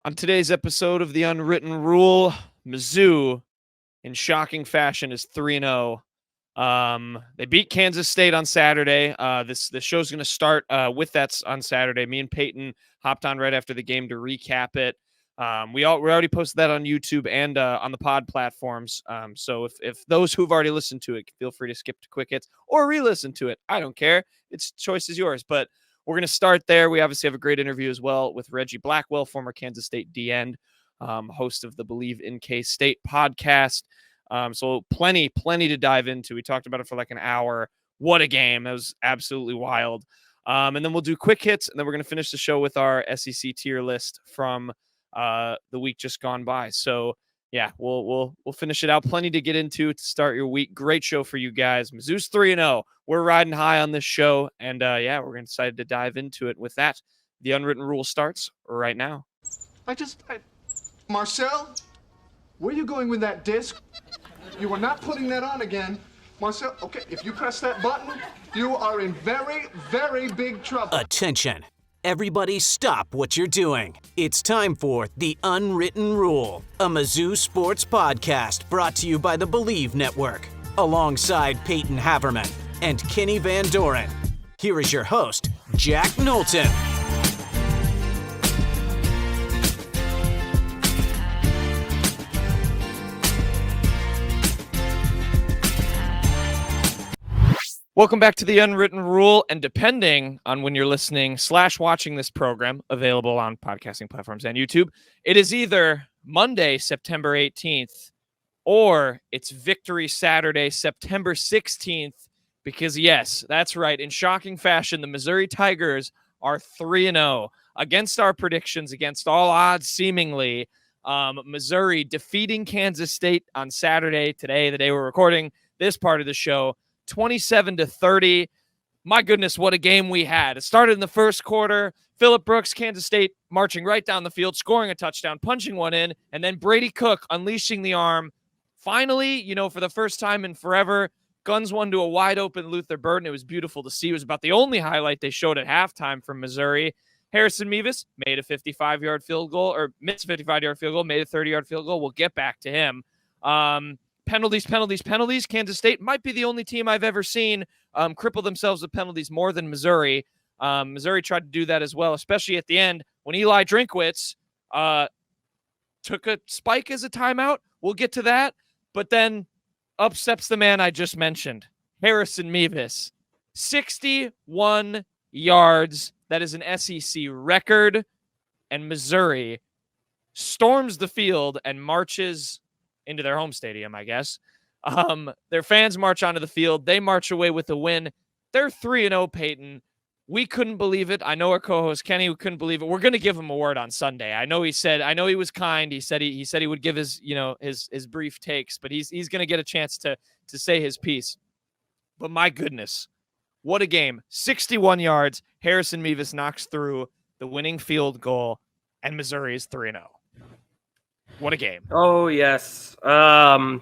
On today's episode of The Unwritten Rule, Mizzou, in shocking fashion, is 3-0. They beat Kansas State on Saturday. This show's going to start with that on Saturday. Me and Peyton hopped on right after the game to recap it. We already posted that on YouTube and on the pod platforms. So if those who've already listened to it, feel free to skip to quick hits or re-listen to it. I don't care. It's choice is yours. But we're going to start there. We obviously have a great interview as well with Reggie Blackwell, former Kansas State D-end, host of the Bleav in K-State podcast. So plenty to dive into. We talked about it for like an hour. What a game. That was absolutely wild. And then we'll do quick hits, and then we're going to finish the show with our SEC tier list from the week just gone by. So yeah, we'll finish it out. Plenty to get into to start your week. Great show for you guys. Mizzou's 3-0. We're riding high on this show, and we're excited to dive into it. With that, the Unwritten Rule starts right now. Marcel, where are you going with that disc? You are not putting that on again. Marcel, okay, if you press that button, you are in very, very big trouble. Attention. Everybody stop what you're doing. It's time for The Unwritten Rule, a Mizzou sports podcast brought to you by the Bleav Network, alongside Peyton Haverman and Kenny Van Doren. Here is your host, Jack Knowlton. Welcome back to The Unwritten Rule, and depending on when you're listening / watching this program, available on podcasting platforms and YouTube, it is either Monday, September 18th, or it's Victory Saturday, September 16th, because yes, that's right, in shocking fashion, the Missouri Tigers are 3-0 against our predictions, against all odds, seemingly. Missouri defeating Kansas State on Saturday, today, the day we're recording this part of the show, 27-30. My goodness, what a game we had. It started in the first quarter. Phillip Brooks, Kansas State, marching right down the field, scoring a touchdown, punching one in, and then Brady Cook unleashing the arm. Finally, for the first time in forever, guns one to a wide-open Luther Burden. It was beautiful to see. It was about the only highlight they showed at halftime from Missouri. Harrison Mevis made a 55-yard field goal, or missed a 55-yard field goal, made a 30-yard field goal. We'll get back to him. Penalties. Kansas State might be the only team I've ever seen cripple themselves with penalties more than Missouri. Missouri tried to do that as well, especially at the end when Eli Drinkwitz took a spike as a timeout. We'll get to that. But then up steps the man I just mentioned, Harrison Mevis. 61 yards. That is an SEC record. And Missouri storms the field and marches into their home stadium, I guess. Their fans march onto the field. They march away with a win. They're 3-0, Peyton. We couldn't believe it. I know our co-host Kenny couldn't believe it. We're going to give him a word on Sunday. I know he was kind. He said he would give his brief takes, but he's going to get a chance to say his piece. But my goodness, what a game. 61 yards. Harrison Mevis knocks through the winning field goal, and Missouri is 3-0. What a game. Oh, yes. I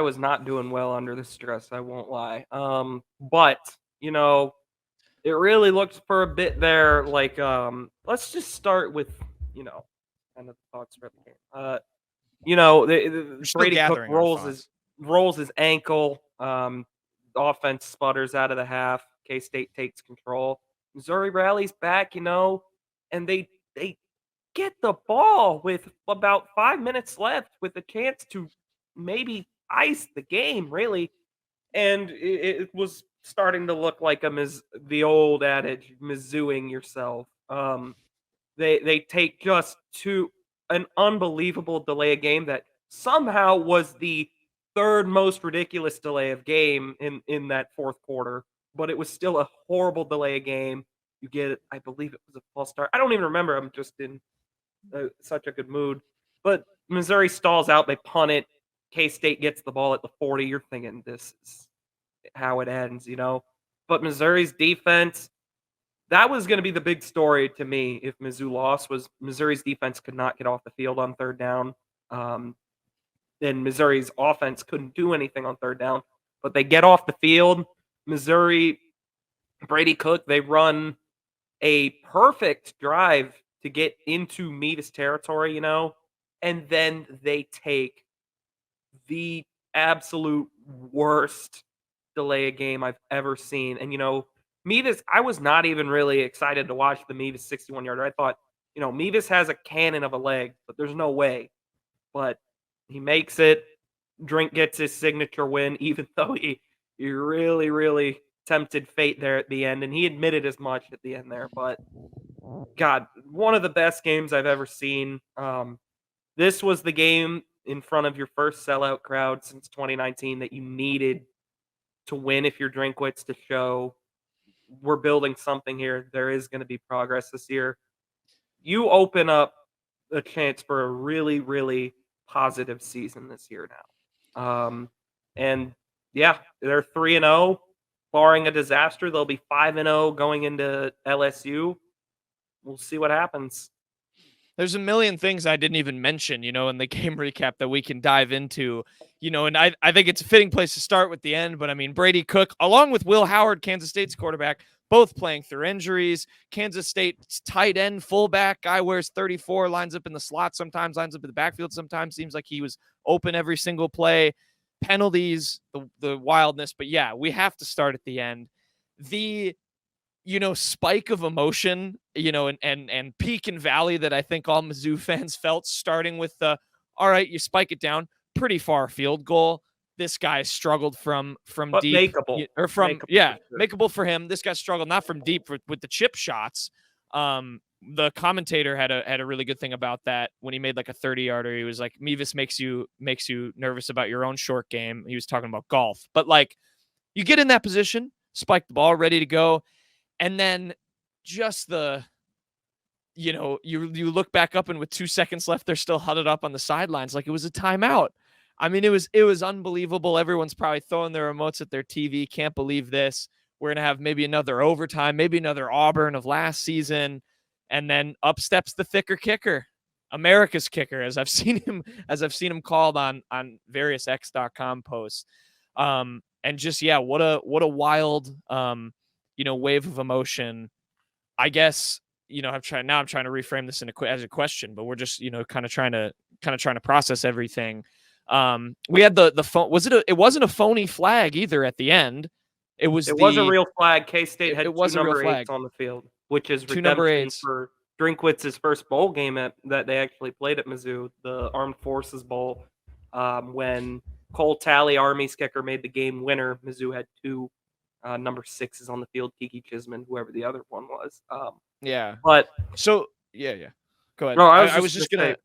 was not doing well under the stress, I won't lie. But, it really looked for a bit there like, let's just start with, kind of thoughts for the game. Brady Cook rolls his ankle, offense sputters out of the half, K-State takes control. Missouri rallies back, and they get the ball with about 5 minutes left with a chance to maybe ice the game, really. And it was starting to look like the old adage, Mizzouing yourself. They take just to an unbelievable delay of game that somehow was the third most ridiculous delay of game in that fourth quarter. But it was still a horrible delay of game. You get it, I believe it was a false start. I don't even remember. I'm just in such a good mood. But Missouri stalls out. They punt it. K-State gets the ball at the 40. You're thinking this is how it ends, But Missouri's defense, that was going to be the big story to me if Mizzou lost, was Missouri's defense could not get off the field on third down. Then Missouri's offense couldn't do anything on third down. But they get off the field. Missouri, Brady Cook, they run a perfect drive to get into Mevis territory, and then they take the absolute worst delay a game I've ever seen. And, Mevis, I was not even really excited to watch the Mevis 61-yarder. I thought, Mevis has a cannon of a leg, but there's no way. But he makes it. Drink gets his signature win, even though he really, really tempted fate there at the end. And he admitted as much at the end there. But, God, one of the best games I've ever seen. This was the game in front of your first sellout crowd since 2019 that you needed to win if you're Drinkwitz, to show we're building something here. There is going to be progress this year. You open up a chance for a really, really positive season this year now. And yeah, they're 3-0, barring a disaster. They'll be 5-0 going into LSU. We'll see what happens. There's a million things I didn't even mention, in the game recap that we can dive into, and I think it's a fitting place to start with the end. But I mean, Brady Cook, along with Will Howard, Kansas State's quarterback, both playing through injuries. Kansas State's tight end, fullback, guy wears 34, lines up in the slot sometimes, lines up in the backfield sometimes. Seems like he was open every single play. Penalties, the wildness. But yeah, we have to start at the end. The spike of emotion, and peak and valley that I think all Mizzou fans felt, starting with the, all right, you spike it down, pretty far field goal. This guy struggled from but deep, makeable. or from, makeable yeah, for sure. makeable for him. This guy struggled not from deep with the chip shots. The commentator had a really good thing about that when he made like a 30-yarder. He was like, Mevis makes you nervous about your own short game. He was talking about golf, but like, you get in that position, spike the ball, ready to go. And then just you look back up, and with 2 seconds left, they're still huddled up on the sidelines like it was a timeout. I mean, it was unbelievable. Everyone's probably throwing their remotes at their TV. Can't believe this. We're going to have maybe another overtime, maybe another Auburn of last season. And then up steps the thicker kicker, America's kicker, as I've seen him called on various X.com posts. And just, yeah, what a wild, wave of emotion. I guess, I'm trying to reframe this as a question, but we're just, kind of trying to process everything. We had the phone. It wasn't a phony flag either at the end. It was a real flag. K-State had two number 8s on the field, which is two number redemption 8s for Drinkwitz's first bowl game that they actually played at Mizzou, the Armed Forces Bowl, when Cole Talley, Army's kicker, made the game winner. Mizzou had 2 number 6s on the field, Kiki Chisman, whoever the other one was. Yeah. But so yeah. Go ahead. No, I was just gonna.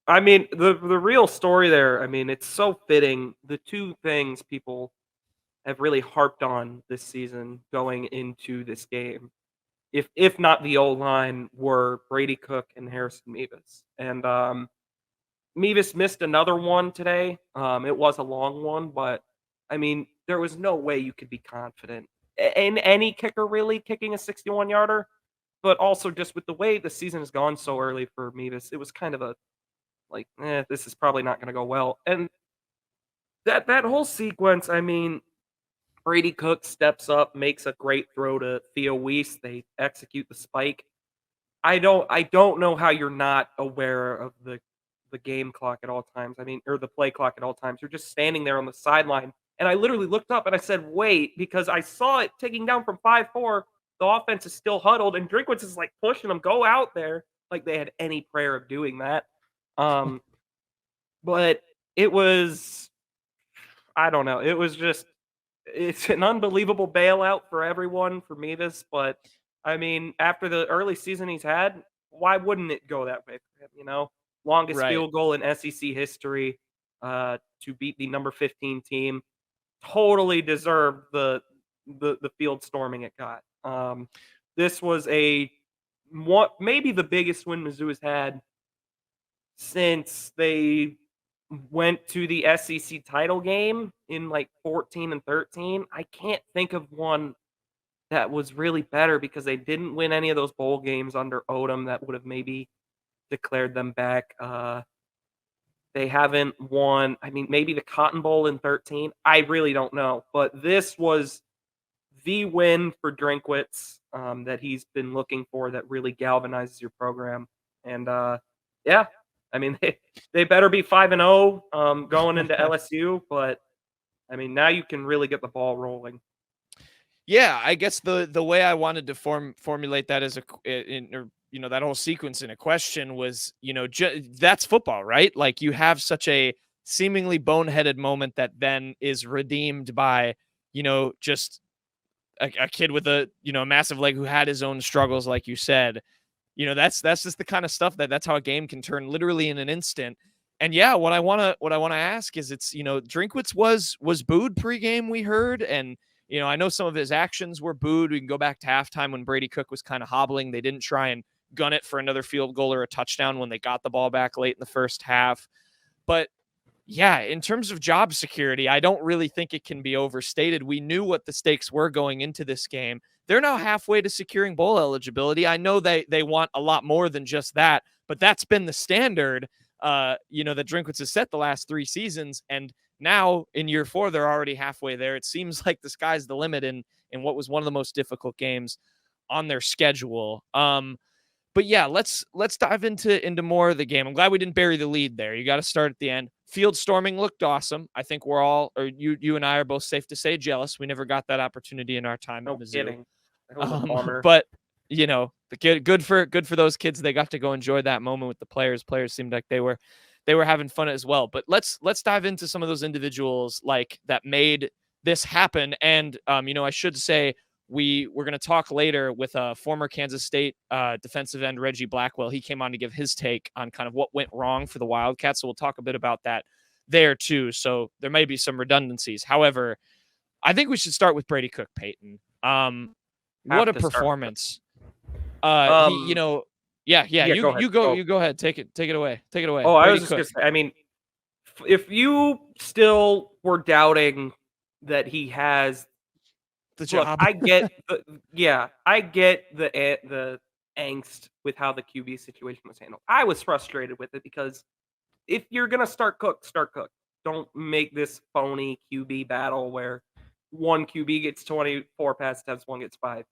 I mean, the real story there. I mean, it's so fitting. The 2 things people have really harped on this season going into this game, if not the O-line, were Brady Cook and Harrison Mevis. And Mevis missed another one today. It was a long one, but I mean, there was no way you could be confident in any kicker really kicking a 61-yarder. But also just with the way the season has gone so early for Mevis, it was kind of a like, this is probably not going to go well. And that whole sequence, I mean, Brady Cook steps up, makes a great throw to Theo Weiss. They execute the spike. I don't know how you're not aware of the game clock at all times. I mean, or the play clock at all times. You're just standing there on the sideline. And I literally looked up and I said, wait, because I saw it taking down from 5-4. The offense is still huddled, and Drinkwitz is like pushing them, go out there, like they had any prayer of doing that. But it was, I don't know. It was just, it's an unbelievable bailout for everyone, for Mevis. But I mean, after the early season he's had, why wouldn't it go that way for him? Longest field goal in SEC history to beat the number 15 team. Totally deserved the field storming it got. This was maybe the biggest win Mizzou has had since they went to the SEC title game in like 14 and 13. I can't think of one that was really better, because they didn't win any of those bowl games under Odom that would have maybe declared them back. They haven't won, I mean, maybe the Cotton Bowl in 13. I really don't know. But this was the win for Drinkwitz that he's been looking for, that really galvanizes your program. And yeah, I mean, they better be 5-0 going into LSU, but I mean, now you can really get the ball rolling. Yeah, I guess the way I wanted to formulate that as that whole sequence in a question was, that's football, right? Like, you have such a seemingly boneheaded moment that then is redeemed by, just a kid with a massive leg who had his own struggles, like you said. That's just the kind of stuff that's how a game can turn literally in an instant. And yeah, what I want to ask is, it's, Drinkwitz was booed pregame, we heard, and I know some of his actions were booed. We can go back to halftime when Brady Cook was kind of hobbling. They didn't try and gun it for another field goal or a touchdown when they got the ball back late in the first half. But yeah, in terms of job security, I don't really think it can be overstated. We knew what the stakes were going into this game. They're now halfway to securing bowl eligibility. I know they want a lot more than just that, but that's been the standard, that Drinkwitz has set the last 3 seasons. And now in year 4, they're already halfway there. It seems like the sky's the limit in what was one of the most difficult games on their schedule. But yeah, let's dive into more of the game. I'm glad we didn't bury the lead there. You got to start at the end. Field storming looked awesome. I think we're all, or you and I are both safe to say, jealous. We never got that opportunity in our time at Mizzou. Kidding. That was a bummer. But good for those kids. They got to go enjoy that moment with the players. Players seemed like they were having fun as well. But let's dive into some of those individuals like that made this happen. And I should say, we're going to talk later with a former Kansas State defensive end, Reggie Blackwell. He came on to give his take on kind of what went wrong for the Wildcats. So we'll talk a bit about that there too. So there may be some redundancies. However, I think we should start with Brady Cook, Peyton. What a performance. Yeah. You go ahead. Take it away. Oh, Brady I was just going to say, I mean, if you still were doubting that he has the job. Look, I get the angst with how the QB situation was handled. I was frustrated with it because if you're gonna start Cook. Don't make this phony QB battle where one QB gets 24 pass attempts, one gets 5.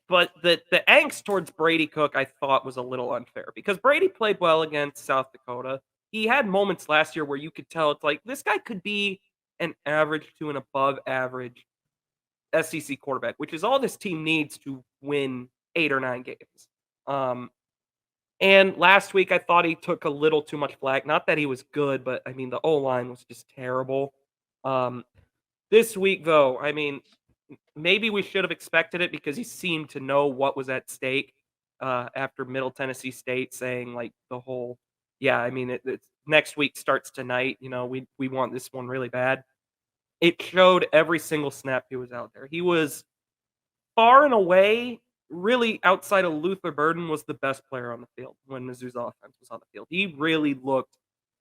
But the angst towards Brady Cook, I thought, was a little unfair because Brady played well against South Dakota. He had moments last year where you could tell it's like this guy could be an average to an above average SEC quarterback, which is all this team needs to win 8 or 9 games. And last week, I thought he took a little too much flack. Not that he was good, but I mean, the O-line was just terrible. This week, though, I mean, maybe we should have expected it because he seemed to know what was at stake after Middle Tennessee State saying, like, the whole, it's next week starts tonight. We want this one really bad. It showed every single snap he was out there. He was far and away, really outside of Luther Burden, was the best player on the field when Mizzou's offense was on the field. He really looked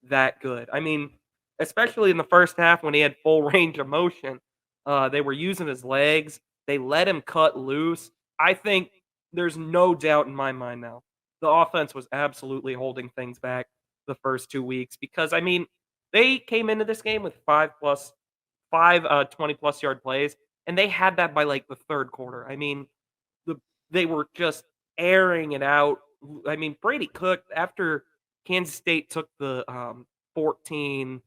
that good. I mean, especially in the first half when he had full range of motion, they were using his legs. They let him cut loose. I think there's no doubt in my mind now. The offense was absolutely holding things back the first 2 weeks because, I mean, they came into this game with 5 20-plus yard plays, and they had that by, like, the third quarter. I mean, they were just airing it out. I mean, Brady Cook, after Kansas State took the 14-10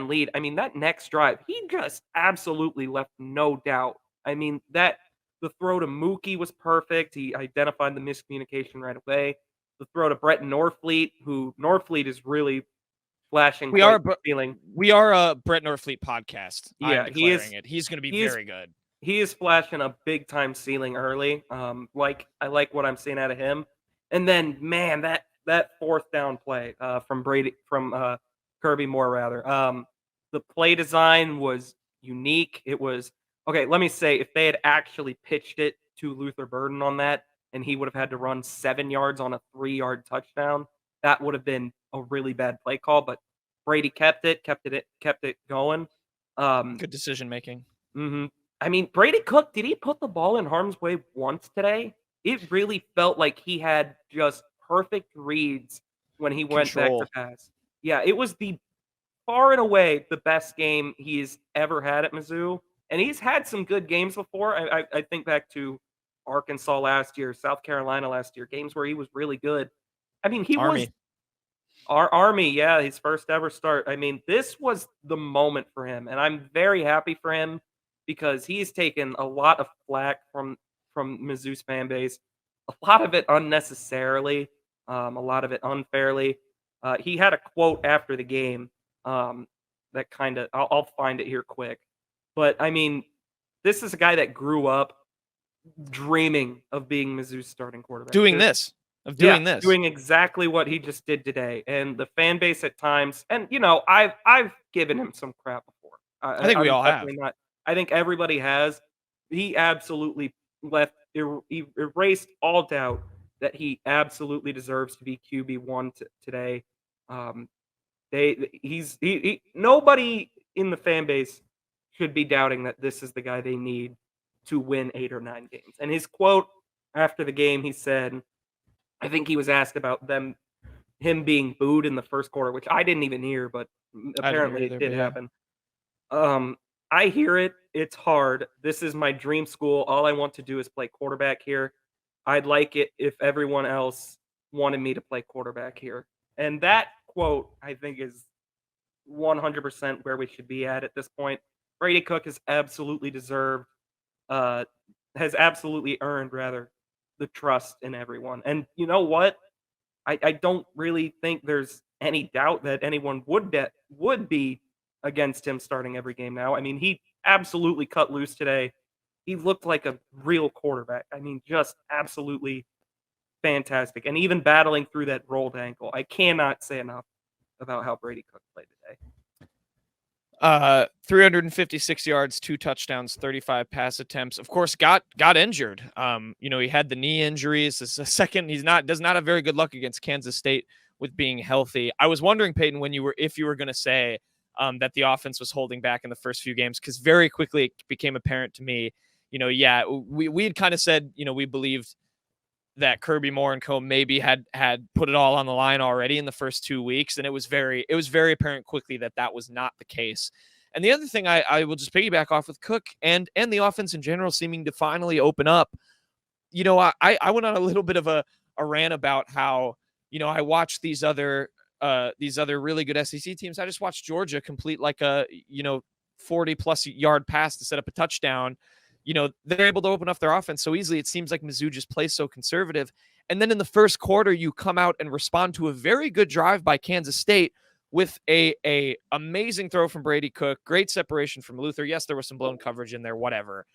lead, I mean, that next drive, he just absolutely left no doubt. I mean, the throw to Mookie was perfect. He identified the miscommunication right away. The throw to Brett Norfleet, who Norfleet is really flashing. We are a Brett Norfleet podcast. Yeah, he is. He's going to be very good. He is flashing a big time ceiling early. I like what I'm seeing out of him. And then, man, that fourth down play from Kirby Moore rather. The play design was unique. It was okay. Let me say, if they had actually pitched it to Luther Burden on that, and he would have had to run 7 yards on a 3-yard touchdown, that would have been a really bad play call, but Brady kept it going. Good decision making. Mm-hmm. I mean, Brady Cook, did he put the ball in harm's way once today? It really felt like he had just perfect reads when he went back to pass. Yeah, it was far and away the best game he's ever had at Mizzou, And he's had some good games before. I think back to Arkansas last year, South Carolina last year, games where he was really good. I mean, he was Army. our Army, yeah, his first ever start. I mean, this was the moment for him, and I'm very happy for him because he's taken a lot of flack from Mizzou's fan base, a lot of it unnecessarily, a lot of it unfairly. He had a quote after the game that kind of I'll find it here quick, but I mean, this is a guy that grew up dreaming of being Mizzou's starting quarterback. Doing There's this. doing exactly what he just did today. And the fan base at times, and I've given him some crap before. I think we I'm all have. definitely not. I think everybody has. He absolutely he erased all doubt that he absolutely deserves to be QB1 today. Nobody in the fan base should be doubting that this is the guy they need to win 8 or 9 games. And his quote after the game, he said, I think he was asked about him being booed in the first quarter, which I didn't even hear, but apparently it did happen. I hear it. It's hard. This is my dream school. All I want to do is play quarterback here. I'd like it if everyone else wanted me to play quarterback here. And that quote, I think, is 100% where we should be at this point. Brady Cook has absolutely earned rather the trust in everyone. And you know what? I don't really think there's any doubt that anyone would be against him starting every game now. I mean, he absolutely cut loose today. He looked like a real quarterback. I mean, just absolutely fantastic. And even battling through that rolled ankle. I cannot say enough about how Brady Cook played today. 356 yards, 2 touchdowns, 35 pass attempts. Of course, got injured. He had the knee injuries. This is a second. Does not have very good luck against Kansas State with being healthy. I was wondering, Peyton, if you were going to say that the offense was holding back in the first few games, because very quickly it became apparent to me. We had kind of said, we believed that Kirby Moore and co maybe had put it all on the line already in the first 2 weeks. And it was very apparent quickly that was not the case. And the other thing I will just piggyback off with Cook and the offense in general seeming to finally open up. I went on a little bit of a rant about how, I watched these other really good SEC teams. I just watched Georgia complete like a, 40 plus yard pass to set up a touchdown. They're able to open up their offense so easily. It seems like Mizzou just plays so conservative. And then in the first quarter, you come out and respond to a very good drive by Kansas State with a amazing throw from Brady Cook, great separation from Luther. Yes, there was some blown coverage in there, whatever.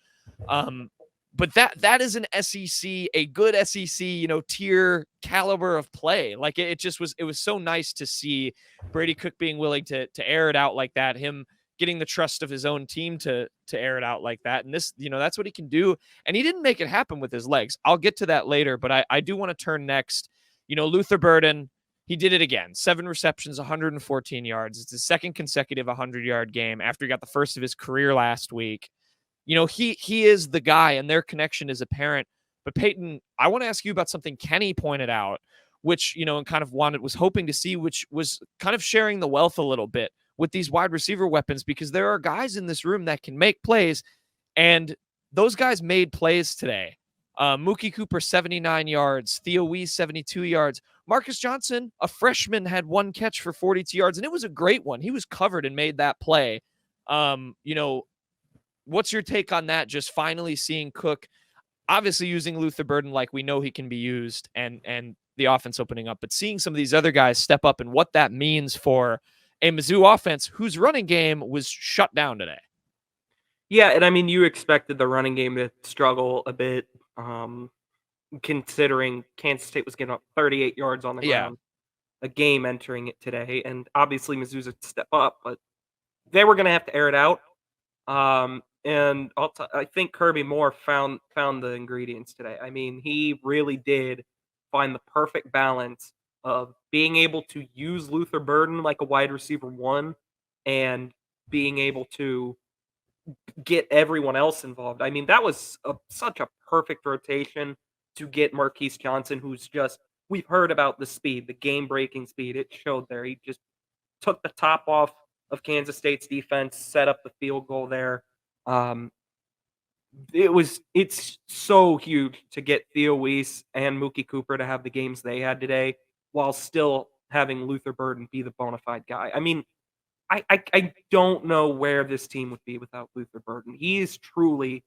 But that is an SEC, a good SEC, tier caliber of play. Like it was so nice to see Brady Cook being willing to air it out like that. Him getting the trust of his own team to air it out like that. And this, that's what he can do. And he didn't make it happen with his legs. I'll get to that later, but I do want to turn next. Luther Burden, he did it again. 7 receptions, 114 yards. It's his second consecutive 100-yard game after he got the first of his career last week. He is the guy, and their connection is apparent. But Peyton, I want to ask you about something Kenny pointed out, which, and kind of was hoping to see, which was kind of sharing the wealth a little bit with these wide receiver weapons, because there are guys in this room that can make plays, and those guys made plays today. Mookie Cooper, 79 yards. Theo Wee, 72 yards. Marcus Johnson, a freshman, had 1 catch for 42 yards, and it was a great one. He was covered and made that play. What's your take on that? Just finally seeing Cook, obviously using Luther Burden like we know he can be used, and the offense opening up, but seeing some of these other guys step up and what that means for a Mizzou offense whose running game was shut down today. Yeah, and I mean, you expected the running game to struggle a bit, considering Kansas State was getting up 38 yards on the ground a game entering it today. And obviously Mizzou's a step up, but they were going to have to air it out. And I think Kirby Moore found the ingredients today. I mean, he really did find the perfect balance of being able to use Luther Burden like a wide receiver 1 and being able to get everyone else involved. I mean, that was such a perfect rotation to get Marquise Johnson, who's just, we've heard about the speed, the game-breaking speed. It showed there. He just took the top off of Kansas State's defense, set up the field goal there. It's so huge to get Theo Weiss and Mookie Cooper to have the games they had today while still having Luther Burden be the bona fide guy. I mean, I don't know where this team would be without Luther Burden. He is truly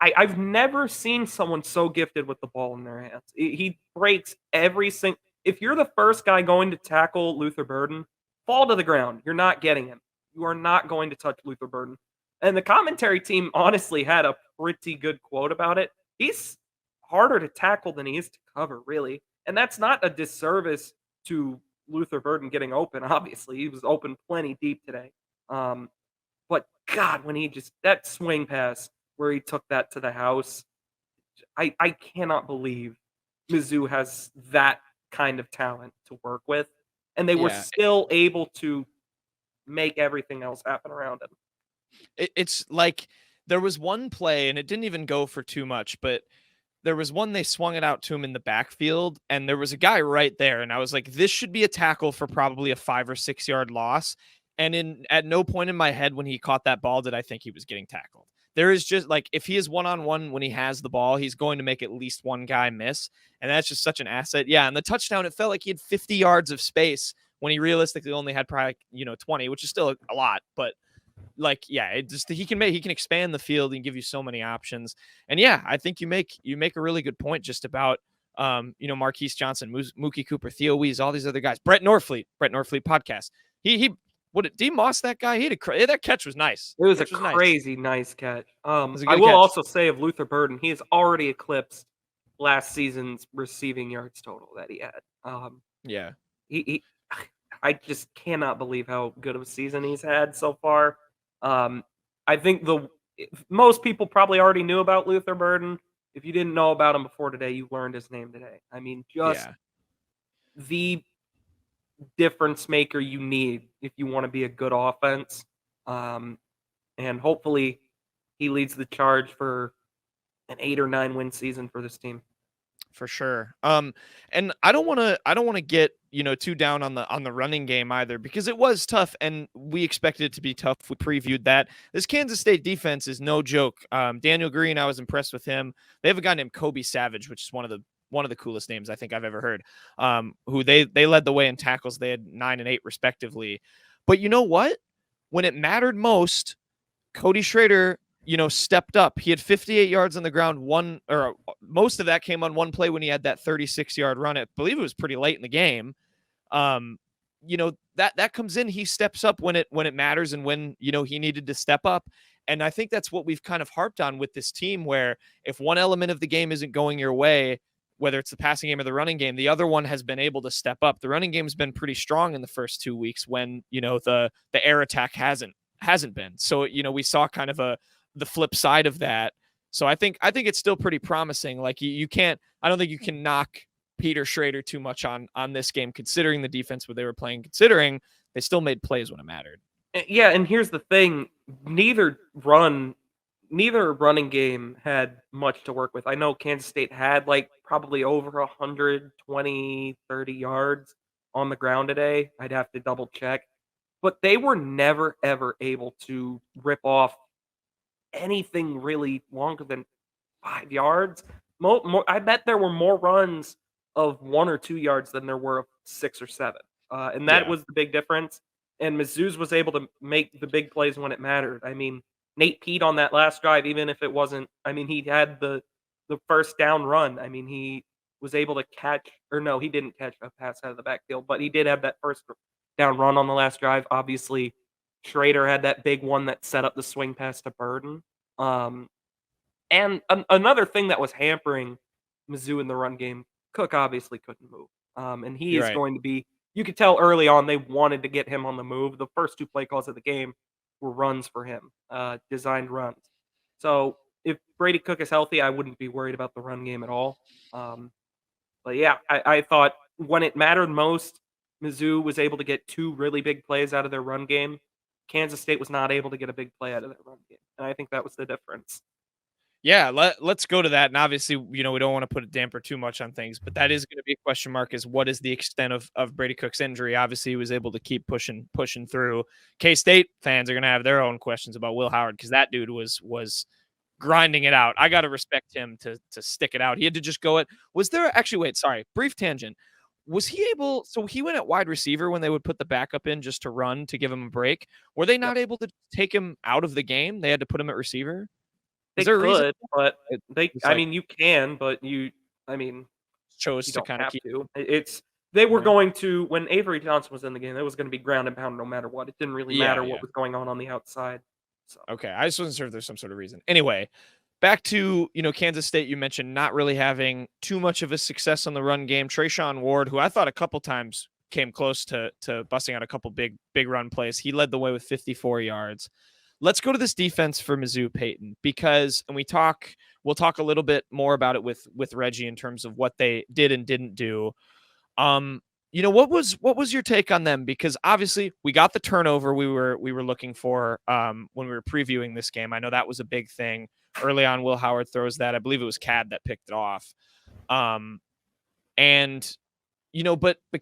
I've never seen someone so gifted with the ball in their hands. He breaks every single. If you're the first guy going to tackle Luther Burden, fall to the ground. You're not getting him. You are not going to touch Luther Burden. And the commentary team honestly had a pretty good quote about it. He's harder to tackle than he is to cover, really. And that's not a disservice to Luther Burden getting open, obviously. He was open plenty deep today. But God, when he just that swing pass where he took that to the house, I cannot believe Mizzou has that kind of talent to work with. And they were Yeah. still able to make everything else happen around him. It's like there was one play, and it didn't even go for too much, but there was one they swung it out to him in the backfield, and there was a guy right there, and I was like, this should be a tackle for probably a 5 or 6 yard loss. And at no point in my head when he caught that ball did I think he was getting tackled. There is just like, if he is one-on-one when he has the ball, he's going to make at least one guy miss, and that's just such an asset. Yeah, and the touchdown, it felt like he had 50 yards of space when he realistically only had probably 20, which is still a lot, but like, yeah, it just he can expand the field and give you so many options. And yeah, I think you make a really good point just about Marquise Johnson, Mookie Cooper, Theo Weiss, all these other guys. Brett Norfleet podcast. He what D Moss, that guy, that catch was nice. It was a crazy nice catch. I will catch. also say of Luther Burden, he has already eclipsed last season's receiving yards total that he had. Yeah. I just cannot believe how good of a season he's had so far. I think most people probably already knew about Luther Burden. If you didn't know about him before today, you learned his name today. I mean, just the difference maker you need if you want to be a good offense. And hopefully he leads the charge for an 8 or 9 win season for this team. For sure. And I don't want to get, too down on the running game either, because it was tough and we expected it to be tough. We previewed that. This Kansas State defense is no joke. Daniel Green, I was impressed with him. They have a guy named Kobe Savage, which is one of the coolest names I think I've ever heard. Who they led the way in tackles. They had 9 and 8 respectively. But you know what? When it mattered most, Cody Schrader stepped up. He had 58 yards on the ground. Most of that came on one play when he had that 36-yard run. I believe it was pretty late in the game. That comes in. He steps up when it matters and when, he needed to step up. And I think that's what we've kind of harped on with this team, where if one element of the game isn't going your way, whether it's the passing game or the running game, the other one has been able to step up. The running game has been pretty strong in the first 2 weeks when, the air attack hasn't been. So, we saw kind of the flip side of that. So I think it's still pretty promising. Like I don't think you can knock Peter Schrader too much on this game, considering the defense what they were playing, considering they still made plays when it mattered. Yeah. And here's the thing. Neither running game had much to work with. I know Kansas State had probably over 120, 30 yards on the ground today. I'd have to double check, but they were never, ever able to rip off anything really longer than 5 yards. I bet there were more runs of 1 or 2 yards than there were of 6 or 7. And that was the big difference. And Mizzou's was able to make the big plays when it mattered. I mean, Nate Pete on that last drive, even if it wasn't, he had the first down run. He was able to he didn't catch a pass out of the backfield, but he did have that first down run on the last drive. Obviously, Schrader had that big one that set up the swing pass to Burden. And another thing that was hampering Mizzou in the run game, Cook obviously couldn't move. And he is going to be, you could tell early on they wanted to get him on the move. The first 2 play calls of the game were runs for him, designed runs. So if Brady Cook is healthy, I wouldn't be worried about the run game at all. But yeah, I thought when it mattered most, Mizzou was able to get 2 really big plays out of their run game. Kansas State was not able to get a big play out of their run game. And I think that was the difference. Yeah, let's go to that. And obviously, we don't want to put a damper too much on things, but that is going to be a question mark, is what is the extent of Brady Cook's injury? Obviously, he was able to keep pushing through. K-State fans are going to have their own questions about Will Howard, because that dude was grinding it out. I got to respect him to stick it out. He had to just go it. Was there actually, wait, sorry, brief tangent. Was he able, so he went at wide receiver when they would put the backup in just to run to give him a break. Were they not able to take him out of the game? They had to put him at receiver? They Is there a reason? could, but It's I like mean, you can, but I mean, chose you to don't kind of have keep. to. It's they were Right. going to, when Avery Johnson was in the game, it was going to be ground and pound no matter what. It didn't really Yeah, matter yeah. what was going on the outside. So Okay. I just wasn't sure if there's some sort of reason. Anyway, back to, Kansas State, you mentioned not really having too much of a success on the run game. Trayshawn Ward, who I thought a couple times came close to busting out a couple big run plays. He led the way with 54 yards. Let's go to this defense for Mizzou, Peyton, because, and we'll talk a little bit more about it with Reggie in terms of what they did and didn't do. What was your take on them? Because obviously we got the turnover we were looking for when we were previewing this game. I know that was a big thing early on. Will Howard throws that. I Bleav it was Cad that picked it off. But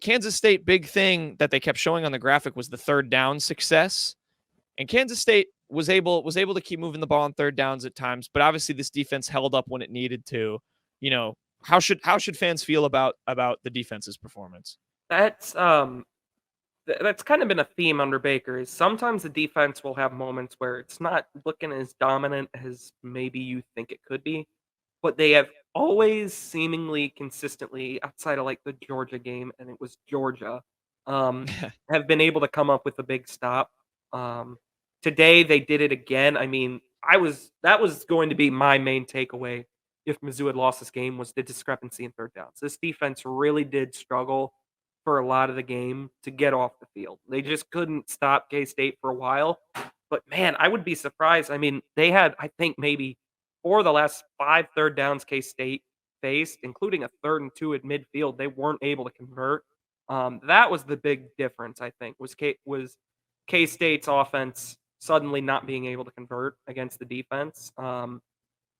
Kansas State, big thing that they kept showing on the graphic was the third down success. And Kansas State was able to keep moving the ball on third downs at times, but obviously this defense held up when it needed to. How should fans feel about the defense's performance? that's that's kind of been a theme under Baker. Is sometimes the defense will have moments where it's not looking as dominant as maybe you think it could be, but they have always seemingly consistently, outside of like the Georgia game, and it was Georgia, um, have been able to come up with a big stop. Um, Today they did it again. I mean, that was going to be my main takeaway if Mizzou had lost this game, was the discrepancy in third downs. This defense really did struggle for a lot of the game to get off the field. They just couldn't stop K-State for a while. But man, I would be surprised. I mean, they had, I think, maybe 4 of the last 5 third downs K-State faced, including a 3rd and 2 at midfield. They weren't able to convert. That was the big difference, I think, was K-State's offense suddenly not being able to convert against the defense.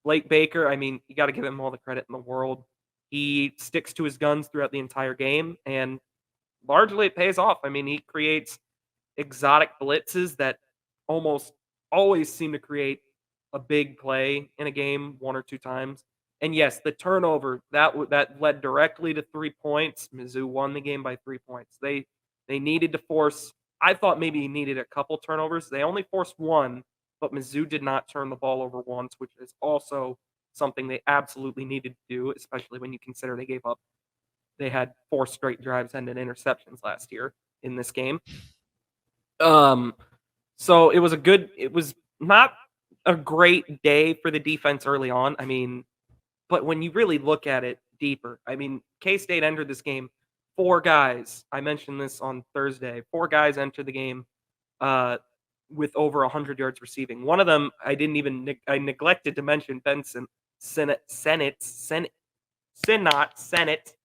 Blake Baker, I mean, you got to give him all the credit in the world. He sticks to his guns throughout the entire game, and largely it pays off. I mean, he creates exotic blitzes that almost always seem to create a big play in a game 1 or 2 times. And yes, the turnover that led directly to 3 points. Mizzou won the game by 3 points. They needed to force. I thought maybe he needed a couple turnovers. They only forced 1, but Mizzou did not turn the ball over once, which is also something they absolutely needed to do, especially when you consider they had 4 straight drives and interceptions last year in this game. So it was not a great day for the defense early on. I mean, but when you really look at it deeper, I mean, K-State entered this game 4 guys. I mentioned this on Thursday. 4 guys entered the game with over 100 yards receiving. One of them, I neglected to mention Benson Senate,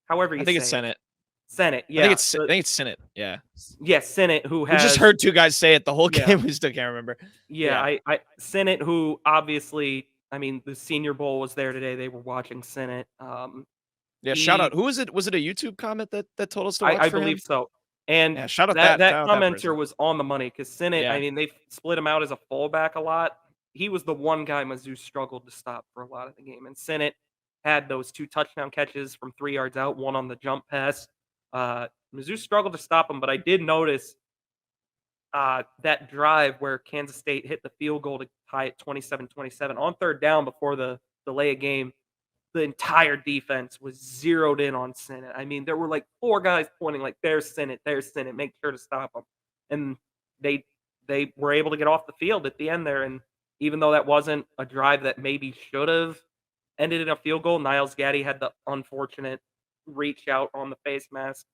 however you say it. I think it's Senate. Senate, yeah. I think it's Senate. Yeah. Yes, Senate, who has. We just heard 2 guys say it the whole Yeah. game. We still can't remember. Yeah, I Senate, who obviously, I mean, the Senior Bowl was there today. They were watching Senate. Yeah, shout out. Who was it? Was it a YouTube comment that told us to watch I for him? Bleav so. And Yeah, shout out that shout out that commenter person. was on the money because Senate, Yeah. I mean, they split him out as a fullback a lot. He was the one guy Mizzou struggled to stop for a lot of the game. And Senate had those 2 touchdown catches from 3 yards out, 1 on the jump pass. Mizzou struggled to stop him, but I did notice that drive where Kansas State hit the field goal to tie it 27-27 on third down before the delay of game. The entire defense was zeroed in on Senate. I mean, there were like 4 guys pointing like, there's Senate, make sure to stop them. And they were able to get off the field at the end there. And even though that wasn't a drive that maybe should have ended in a field goal, Niles Gaddy had the unfortunate reach out on the face mask.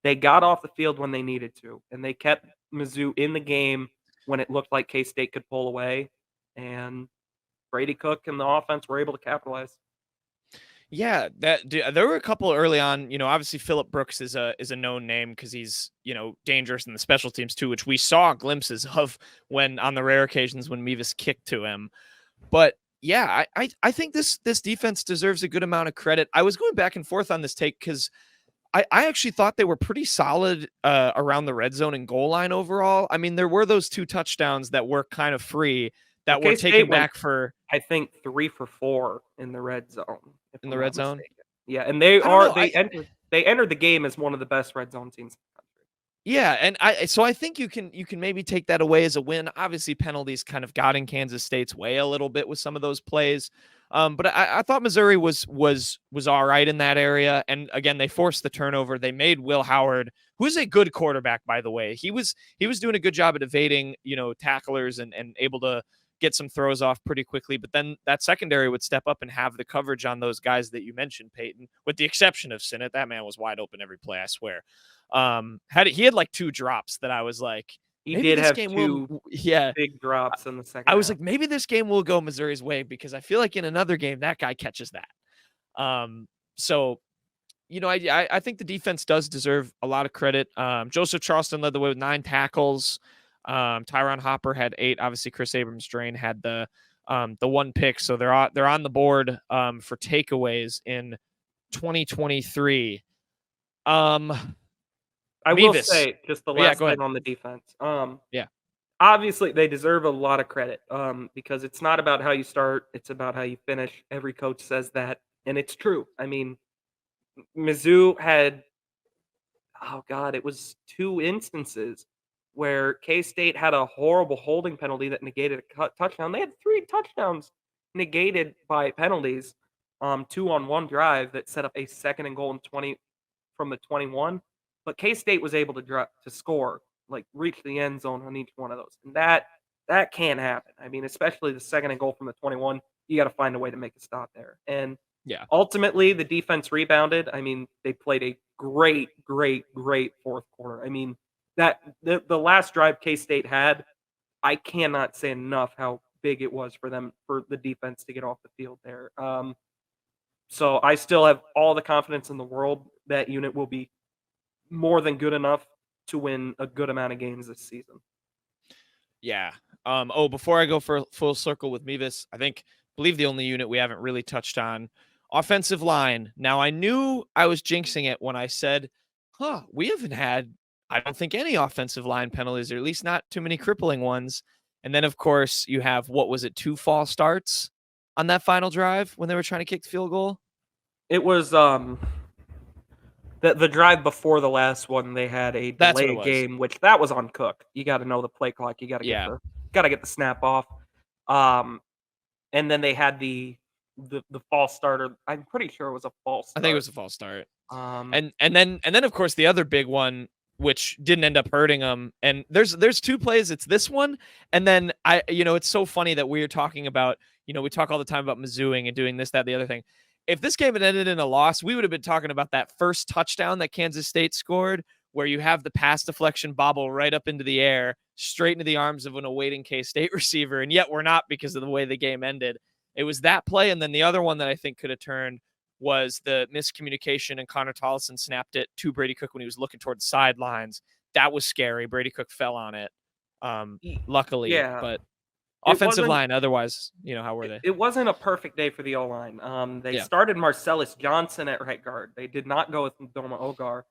They got off the field when they needed to, and they kept Mizzou in the game when it looked like K-State could pull away. And Brady Cook and the offense were able to capitalize. Yeah, there were a couple early on. Obviously Phillip Brooks is a known name because he's dangerous in the special teams too, which we saw glimpses of when on the rare occasions when Mevis kicked to him. But yeah, I think this defense deserves a good amount of credit. I was going back and forth on this take because I actually thought they were pretty solid around the red zone and goal line overall. I mean, there were those 2 touchdowns that were kind of free that were taken back for, I think, 3 for 4 in the red zone. If in I'm the red not zone. mistaken. Yeah, and I don't know. they entered the game as one of the best red zone teams in the country. Yeah, and I think you can maybe take that away as a win. Obviously, penalties kind of got in Kansas State's way a little bit with some of those plays. But I thought Missouri was all right in that area. And again, they forced the turnover. They made Will Howard, who is a good quarterback, by the way. He was doing a good job at evading, tacklers and able to get some throws off pretty quickly. But then that secondary would step up and have the coverage on those guys that you mentioned, Peyton, with the exception of Sinnott. That man was wide open every play, I swear. He had like 2 drops that I was like, He maybe did this have game 2 will, yeah. big drops in the second I was half. like, maybe this game will go Missouri's way because I feel like in another game that guy catches that. So, I think the defense does deserve a lot of credit. Joseph Charleston led the way with 9 tackles. Tyron Hopper had 8. Obviously, Chris Abrams-Drain had the 1 pick, so they're on the board for takeaways in 2023. I will Mevis. say just the Yeah, last go ahead. thing on the defense. Yeah. Obviously they deserve a lot of credit because it's not about how you start, it's about how you finish. Every coach says that, and it's true. I mean, Mizzou had, oh God, it was 2 instances where K-State had a horrible holding penalty that negated a touchdown. They had 3 touchdowns negated by penalties, 2 on 1 drive that set up a 2nd and goal and 20 from the 21. But K-State was able to score, like reach the end zone on each one of those. And that can't happen. I mean, especially the 2nd and goal from the 21, you got to find a way to make a stop there. And Yeah. ultimately, the defense rebounded. I mean, they played a great, great, great 4th quarter. I mean, that the last drive K-State had, I cannot say enough how big it was for them, for the defense to get off the field there. So I still have all the confidence in the world that unit will be more than good enough to win a good amount of games this season. Yeah. Before I go for full circle with Mevis, I Bleav the only unit we haven't really touched on, offensive line. Now, I knew I was jinxing it when I said, we haven't had, I don't think, any offensive line penalties, or at least not too many crippling ones. And then, of course, you have, 2 false starts on that final drive when they were trying to kick the field goal? It was the drive before the last one, they had a delay game, which that was on Cook. You got to know the play clock. You got to get the snap off. And then they had the false starter. I'm pretty sure it was a false start. I think it was a false start. And then of course the other big one, which didn't end up hurting them. And there's 2 plays. It's this one, and then it's so funny that we're talking about, we talk all the time about Mizzouing and doing this, that, the other thing. If this game had ended in a loss, we would have been talking about that first touchdown that Kansas State scored, where you have the pass deflection bobble right up into the air, straight into the arms of an awaiting K-State receiver. And yet we're not, because of the way the game ended. It was that play. And then the other one that I think could have turned was the miscommunication, and Connor Tollison snapped it to Brady Cook when he was looking toward the sidelines. That was scary. Brady Cook fell on it. Luckily, yeah. But offensive line, otherwise, how were they? It wasn't a perfect day for the O-line. They started Marcellus Johnson at right guard. They did not go with Doma Ogar.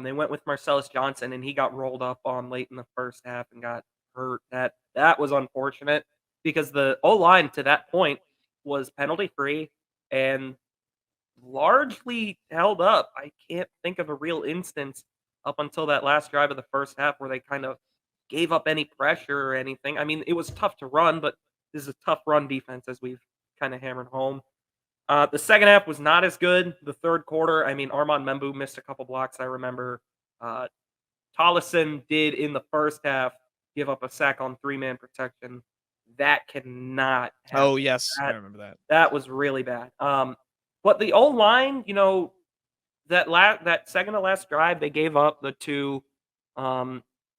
They went with Marcellus Johnson, and he got rolled up on late in the first half and got hurt. That was unfortunate, because the O-line to that point was penalty-free and largely held up. I can't think of a real instance up until that last drive of the first half where they kind of gave up any pressure or anything. I mean, it was tough to run, but this is a tough run defense, as we've kind of hammered home. The second half was not as good. The 3rd quarter, I mean, Armand Membu missed a couple blocks. I remember Tollison did in the first half give up a sack on 3-man protection. That cannot happen. Oh, yes. I remember that. That was really bad. But the O-line, that second to last drive, they gave up the 2.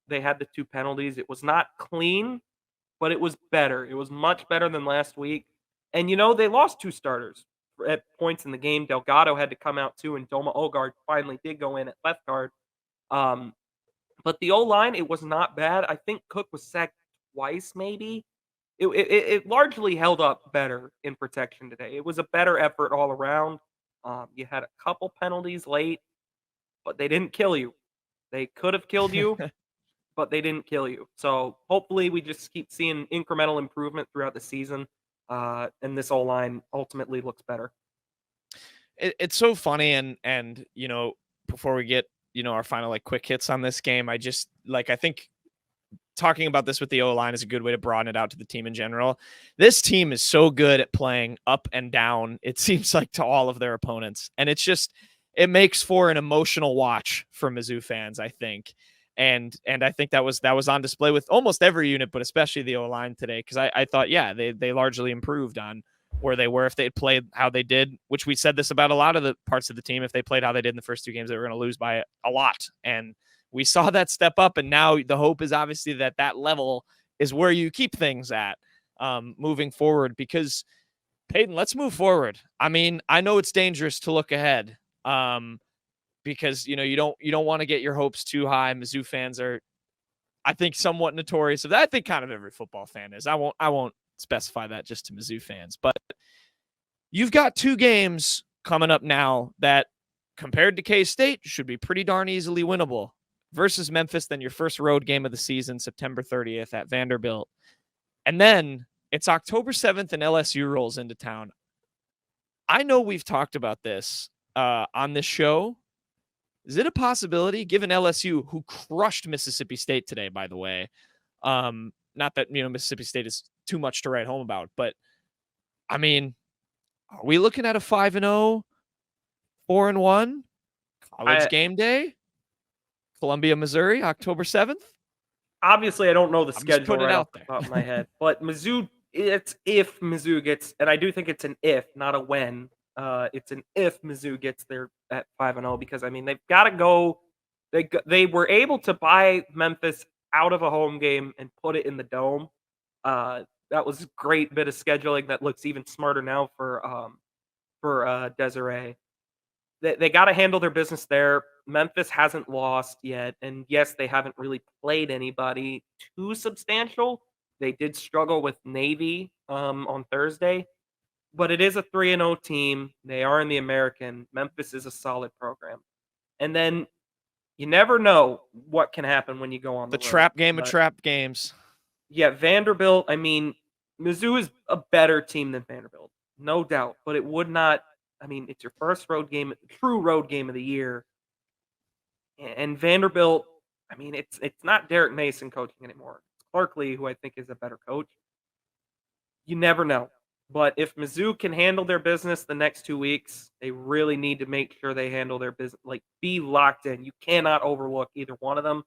They had the 2 penalties. It was not clean, but it was better. It was much better than last week. And, they lost 2 starters at points in the game. Delgado had to come out too, and Doma Ogard finally did go in at left guard. But the O-line, it was not bad. I think Cook was sacked twice, maybe. it largely held up better in protection today. It was a better effort all around. You had a couple penalties late, but they didn't kill you. They could have killed you, but they didn't kill you. So hopefully we just keep seeing incremental improvement throughout the season, and this O-line ultimately looks better. It's so funny, and before we get our final quick hits on this game, I think talking about this with the O-line is a good way to broaden it out to the team in general. This team is so good at playing up and down, it seems like, to all of their opponents. And it makes for an emotional watch for Mizzou fans, I think. And I think that was on display with almost every unit, but especially the O-line today. Cause I thought, they largely improved on where they were. If they had played how they did, which we said this about a lot of the parts of the team, if they played how they did in the first two games, they were going to lose by a lot. And we saw that step up, and now the hope is obviously that level is where you keep things at moving forward. Because, Peyton, let's move forward. I mean, I know it's dangerous to look ahead because you don't want to get your hopes too high. Mizzou fans are, I think, somewhat notorious of that. I think kind of every football fan is. I won't specify that just to Mizzou fans, but you've got two games coming up now that, compared to K-State, should be pretty darn easily winnable. Versus Memphis, then your first road game of the season, September 30th at Vanderbilt. And then it's October 7th and LSU rolls into town. I know we've talked about this on this show. Is it a possibility, given LSU, who crushed Mississippi State today, by the way? Not that, Mississippi State is too much to write home about, but I mean, are we looking at a 5-0, 4-1 college game day? Columbia, Missouri, October 7th. Obviously, I don't know the schedule right off the top of my head, but Mizzou, it's if Mizzou gets, and I do think it's an if, not a when. It's an if Mizzou gets there at 5-0, because I mean they've got to go. They were able to buy Memphis out of a home game and put it in the Dome. That was a great bit of scheduling that looks even smarter now for Desiree. They got to handle their business there. Memphis hasn't lost yet, and yes, they haven't really played anybody too substantial. They did struggle with Navy on Thursday, but it is a 3-0 team. They are in the American. Memphis is a solid program. And then you never know what can happen when you go on the road. Trap game of trap games. Yeah, Vanderbilt, I mean, Mizzou is a better team than Vanderbilt, no doubt, but it would not, I mean, it's your first road game, true road game of the year. And Vanderbilt, I mean, it's not Derek Mason coaching anymore. It's Clark Lee, who I think is a better coach. You never know. But if Mizzou can handle their business the next 2 weeks, they really need to make sure they handle their business, like be locked in. You cannot overlook either one of them.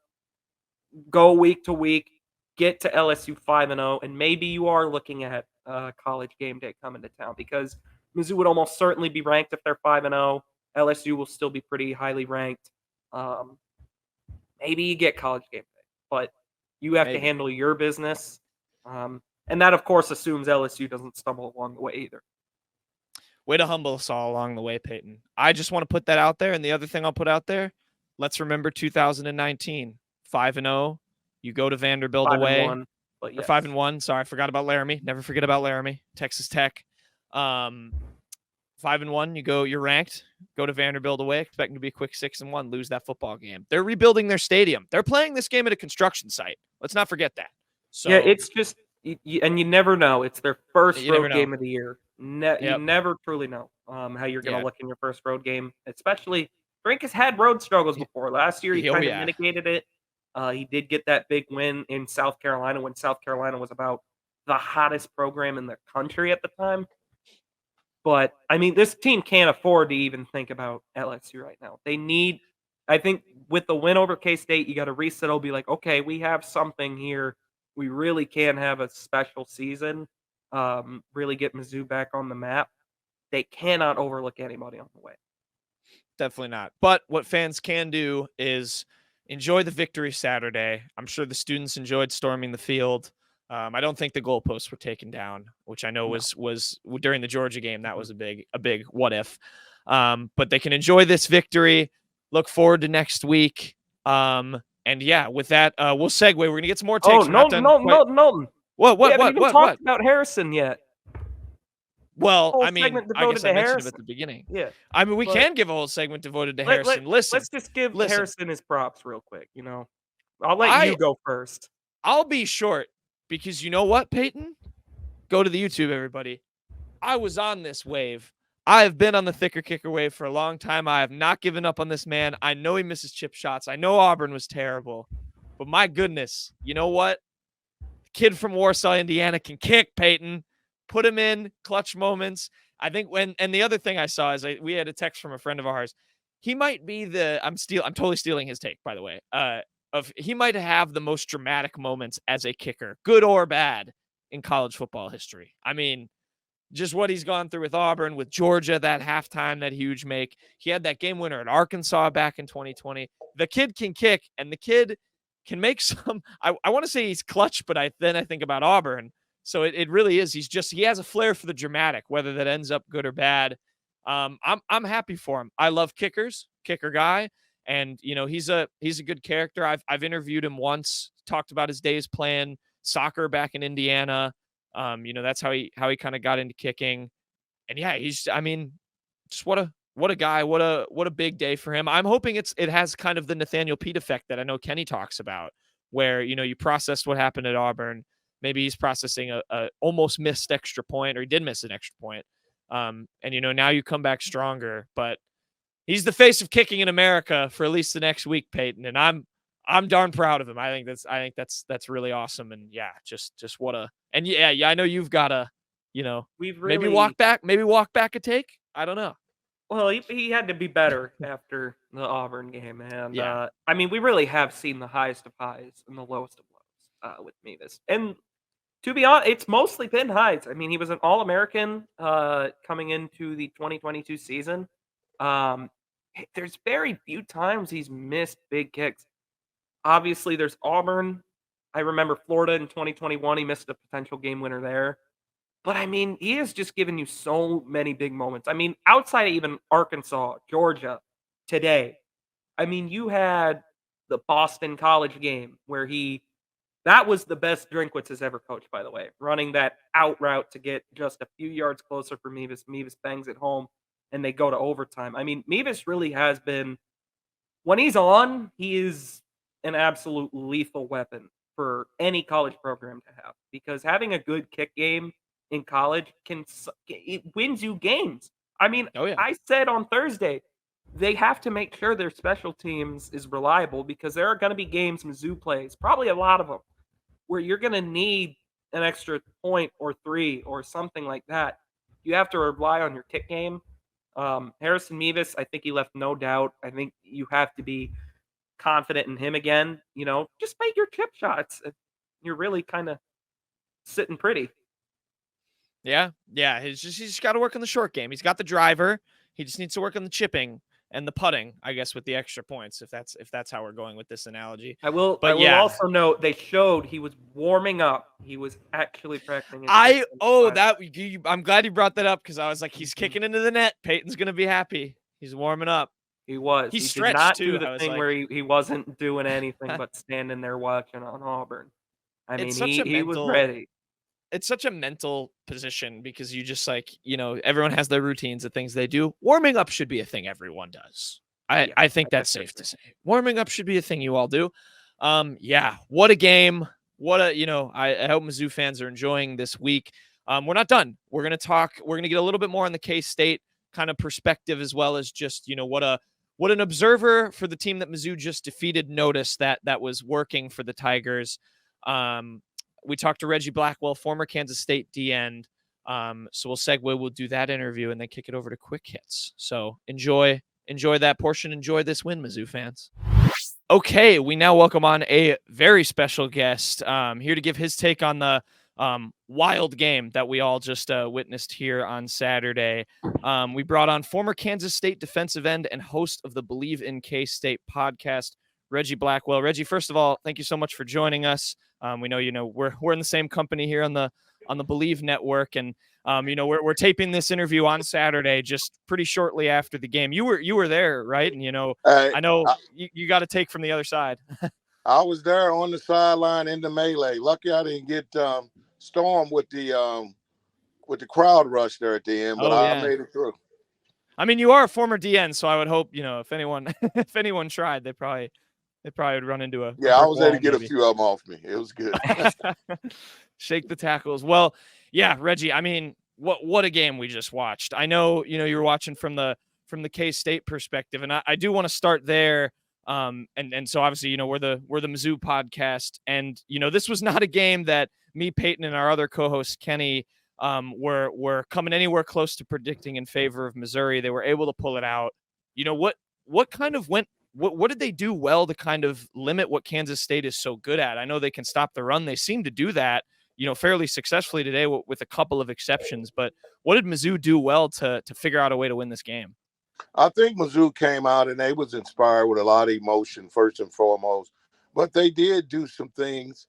Go week to week, get to LSU 5-0, and maybe you are looking at college game day coming to town, because Mizzou would almost certainly be ranked if they're 5-0. LSU will still be pretty highly ranked. Maybe you get college game day, but you have to handle your business. And that, of course, assumes LSU doesn't stumble along the way either. Way to humble us all along the way, Peyton. I just want to put that out there. And the other thing I'll put out there, let's remember 2019, 5-0. You go to Vanderbilt away. 5-1, but yes. Or 5-1. Sorry, I forgot about Laramie. Never forget about Laramie. Texas Tech. 5-1. You're ranked. Go to Vanderbilt away, expecting to be a quick 6-1. Lose that football game. They're rebuilding their stadium. They're playing this game at a construction site. Let's not forget that. So, yeah, it's just, and you never know. It's their first road game of the year. You never truly know how you're going to look in your first road game, especially Frank has had road struggles before. Last year, he kind of mitigated it. He did get that big win in South Carolina when South Carolina was about the hottest program in the country at the time. But, I mean, this team can't afford to even think about LSU right now. They need, I think, with the win over K-State, you got to resettle, be like, okay, we have something here. We really can have a special season, really get Mizzou back on the map. They cannot overlook anybody on the way. Definitely not. But what fans can do is enjoy the victory Saturday. I'm sure the students enjoyed storming the field. I don't think the goalposts were taken down, which I know was during the Georgia game. That was a big what if. But they can enjoy this victory. Look forward to next week. And yeah, with that, we'll segue. We're gonna get some more takes. No. We haven't even talked about Harrison yet. Well, Whole I mean, segment I guess devoted I to mentioned him Harrison. at the beginning. Yeah. I mean, we But- can give a whole segment devoted to Harrison. Listen, let's just give listen. Harrison his props real quick. I'll let you go first. I'll be short because you know what, Peyton? Go to the YouTube, everybody. I was on this wave. I have been on the thicker kicker wave for a long time. I have not given up on this man. I know he misses chip shots. I know Auburn was terrible. But my goodness, you know what? The kid from Warsaw, Indiana can kick, Peyton. Put him in clutch moments. I think and the other thing I saw is we had a text from a friend of ours. He might be I'm totally stealing his take, by the way. He might have the most dramatic moments as a kicker, good or bad, in college football history. I mean, just what he's gone through with Auburn, with Georgia, that halftime, that huge make. He had that game winner at Arkansas back in 2020. The kid can kick, and the kid can make some. I want to say he's clutch, but I think about Auburn. So it really is. He has a flair for the dramatic, whether that ends up good or bad. I'm happy for him. I love kickers, kicker guy. And, he's a good character. I've interviewed him once, talked about his days playing soccer back in Indiana. That's how he kind of got into kicking. And yeah, just what a guy, what a big day for him. I'm hoping it has kind of the Nathaniel Pete effect that I know Kenny talks about, where, you processed what happened at Auburn. Maybe he's processing a almost missed extra point, or he did miss an extra point. And now you come back stronger, but he's the face of kicking in America for at least the next week, Peyton. And I'm darn proud of him. I think that's really awesome. And yeah, just what and yeah, I know you've got to, maybe walk back a take. I don't know. Well, he had to be better after the Auburn game. And we really have seen the highest of highs and the lowest of lows with Mevis. And to be honest, it's mostly been highs. He was an All-American coming into the 2022 season. There's very few times he's missed big kicks. Obviously, there's Auburn. I remember Florida in 2021. He missed a potential game winner there. But, he has just given you so many big moments. Outside of even Arkansas, Georgia, today, you had the Boston College game where that was the best Drinkwitz has ever coached, by the way, running that out route to get just a few yards closer for Mevis. Mevis bangs it home, and they go to overtime. Mevis really has been, when he's on, he is an absolute lethal weapon for any college program to have, because having a good kick game in college it wins you games. Oh, yeah. I said on Thursday, they have to make sure their special teams is reliable, because there are going to be games Mizzou plays, probably a lot of them, where you're going to need an extra point or 3 or something like that. You have to rely on your kick game. Harrison Mevis, I think he left no doubt. I think you have to be confident in him again. Just make your chip shots. You're really kind of sitting pretty. Yeah. He's just got to work on the short game. He's got the driver. He just needs to work on the chipping and the putting, I guess, with the extra points, if that's how we're going with this analogy. I will also note they showed he was warming up. He was actually practicing. I'm glad you brought that up, because I was like, he's kicking into the net. Peyton's gonna be happy. He's warming up. He was. He stretched did not too. Do the thing where he wasn't doing anything but standing there watching on Auburn. He was ready. It's such a mental position, because you just everyone has their routines of things they do. Warming up should be a thing everyone does. I think that's safe to say. Warming up should be a thing you all do. What a game. I hope Mizzou fans are enjoying this week. We're not done. We're going to get a little bit more on the K-State kind of perspective, as well as just, what an observer for the team that Mizzou just defeated noticed that was working for the Tigers. We talked to Reggie Blackwell, former Kansas State D-end. So we'll do that interview and then kick it over to Quick Hits. So enjoy that portion. Enjoy this win, Mizzou fans. Okay, we now welcome on a very special guest here to give his take on the wild game that we all just witnessed here on Saturday. We brought on former Kansas State defensive end and host of the Bleav in K-State podcast, Reggie Blackwell. Reggie, first of all, thank you so much for joining us. We know, we're in the same company here on the Bleav network, and we're taping this interview on Saturday, just pretty shortly after the game. You were there, right? And I know you got to take from the other side. I was there on the sideline in the melee. Lucky I didn't get storm with the crowd rush there at the end, but Oh, I yeah. made it through. I mean, you are a former DN, so I would hope, if anyone if anyone tried, they probably would run into a Yeah, I brick was able to wall, get maybe. a few of them off me. It was good. Shake the tackles. Well, yeah, Reggie, I mean, what a game we just watched. I know, you were watching from the K-State perspective, and I do want to start there. And so obviously, we're the Mizzou podcast, and this was not a game that me, Peyton, and our other co-host Kenny were coming anywhere close to predicting in favor of Missouri. They were able to pull it out. What kind of went what did they do well to kind of limit what Kansas State is so good at? I know they can stop the run. They seem to do that, fairly successfully today with a couple of exceptions. But what did Mizzou do well to figure out a way to win this game? I think Mizzou came out and they was inspired with a lot of emotion, first and foremost. But they did do some things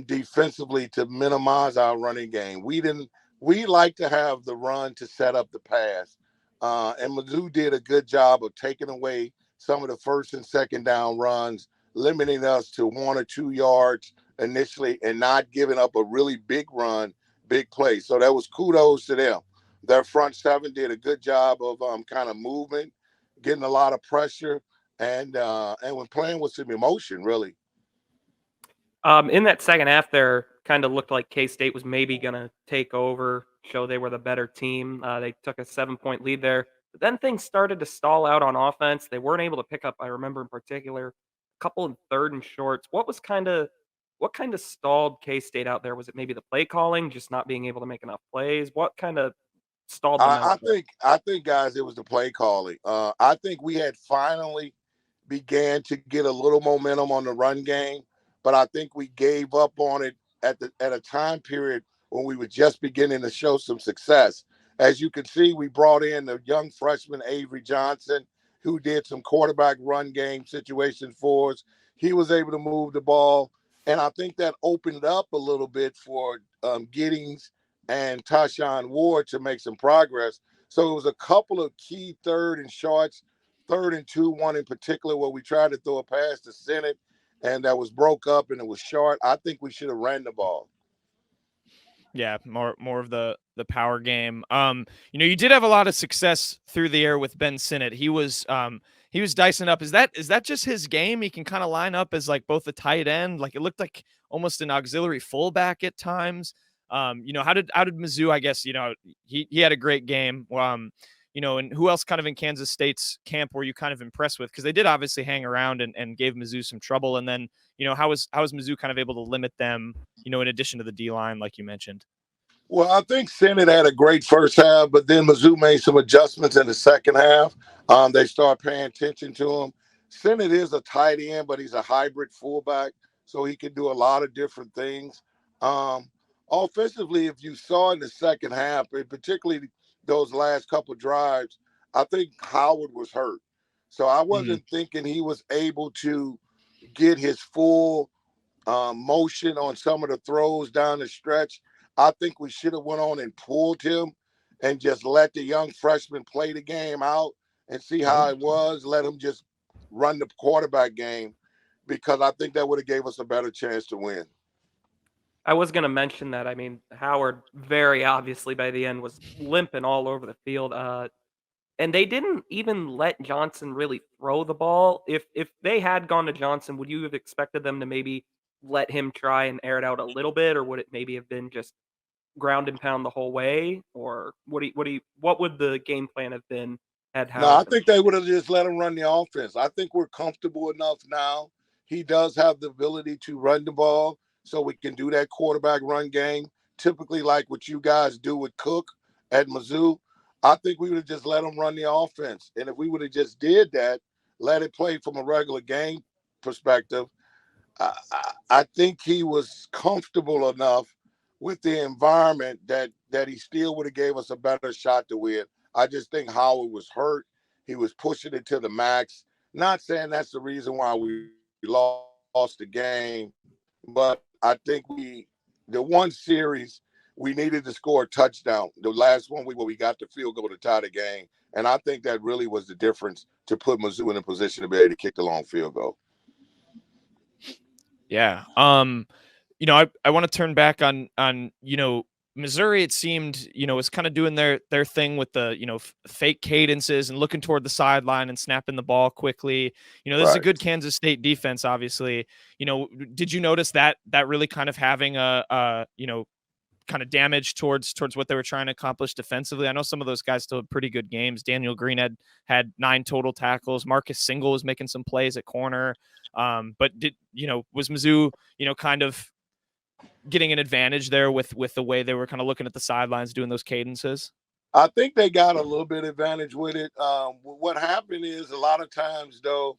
defensively to minimize our running game. We like to have the run to set up the pass. And Mizzou did a good job of taking away some of the first and second down runs, limiting us to 1 or 2 yards initially and not giving up a really big run, big play. So that was kudos to them. Their front seven did a good job of kind of movement, getting a lot of pressure, and was playing with some emotion, really. In that second half there, kind of looked like K-State was maybe going to take over, show they were the better team. They took a 7-point lead there. But then things started to stall out on offense. They weren't able to pick up, I remember in particular, a couple in third and shorts. What kind of stalled K-State out there? Was it maybe the play calling, just not being able to make enough plays? What kind of stalled them out there? I think, guys, it was the play calling. I think we had finally began to get a little momentum on the run game, but I think we gave up on it at a time period when we were just beginning to show some success. As you can see, we brought in the young freshman Avery Johnson, who did some quarterback run game situations for us. He was able to move the ball, and I think that opened up a little bit for Giddings and Tashawn Ward to make some progress. So it was a couple of key third and shorts, 3rd and 2, one in particular where we tried to throw a pass to Senate, and that was broke up and it was short. I think we should have ran the ball. Yeah, more of the power game. You did have a lot of success through the air with Ben Sinnott. He was dicing up. Is that just his game? He can kind of line up as like both a tight end. Like it looked like almost an auxiliary fullback at times. How did Mizzou? I guess he had a great game. And who else kind of in Kansas State's camp were you kind of impressed with? Because they did obviously hang around and gave Mizzou some trouble. And then, how was Mizzou kind of able to limit them, in addition to the D-line, like you mentioned? Well, I think Senate had a great first half, but then Mizzou made some adjustments in the second half. They started paying attention to him. Senate is a tight end, but he's a hybrid fullback, so he can do a lot of different things. Offensively, if you saw in the second half, and particularly those last couple drives, I think Howard was hurt. So I wasn't thinking he was able to get his full motion on some of the throws down the stretch. I think we should have went on and pulled him and just let the young freshman play the game out and see how it was. Let him just run the quarterback game, because I think that would have gave us a better chance to win. I was going to mention that. I mean, Howard very obviously by the end was limping all over the field. And they didn't even let Johnson really throw the ball. If they had gone to Johnson, would you have expected them to maybe let him try and air it out a little bit, or would it maybe have been just ground and pound the whole way? Or what would the game plan have been had Howard? No, I think they would have just let him run the offense. I think we're comfortable enough now. He does have the ability to run the ball, so we can do that quarterback run game, typically like what you guys do with Cook at Mizzou. I think we would have just let him run the offense. And if we would have just did that, let it play from a regular game perspective, I think he was comfortable enough with the environment that he still would have gave us a better shot to win. I just think Howard was hurt. He was pushing it to the max. Not saying that's the reason why we lost the game, but I think the one series we needed to score a touchdown. The last one where we got the field goal to tie the game. And I think that really was the difference to put Mizzou in a position to be able to kick the long field goal. Yeah. I want to turn back on Missouri. It seemed was kind of doing their thing with the fake cadences and looking toward the sideline and snapping the ball quickly. This is a Right. good Kansas State defense, obviously. Did you notice that really kind of having a kind of damage towards what they were trying to accomplish defensively? I know some of those guys still had pretty good games. Daniel Green had 9 total tackles. Marcus Single was making some plays at corner. But was Mizzou kind of getting an advantage there with the way they were kind of looking at the sidelines, doing those cadences? I think they got a little bit advantage with it. What happened is a lot of times though,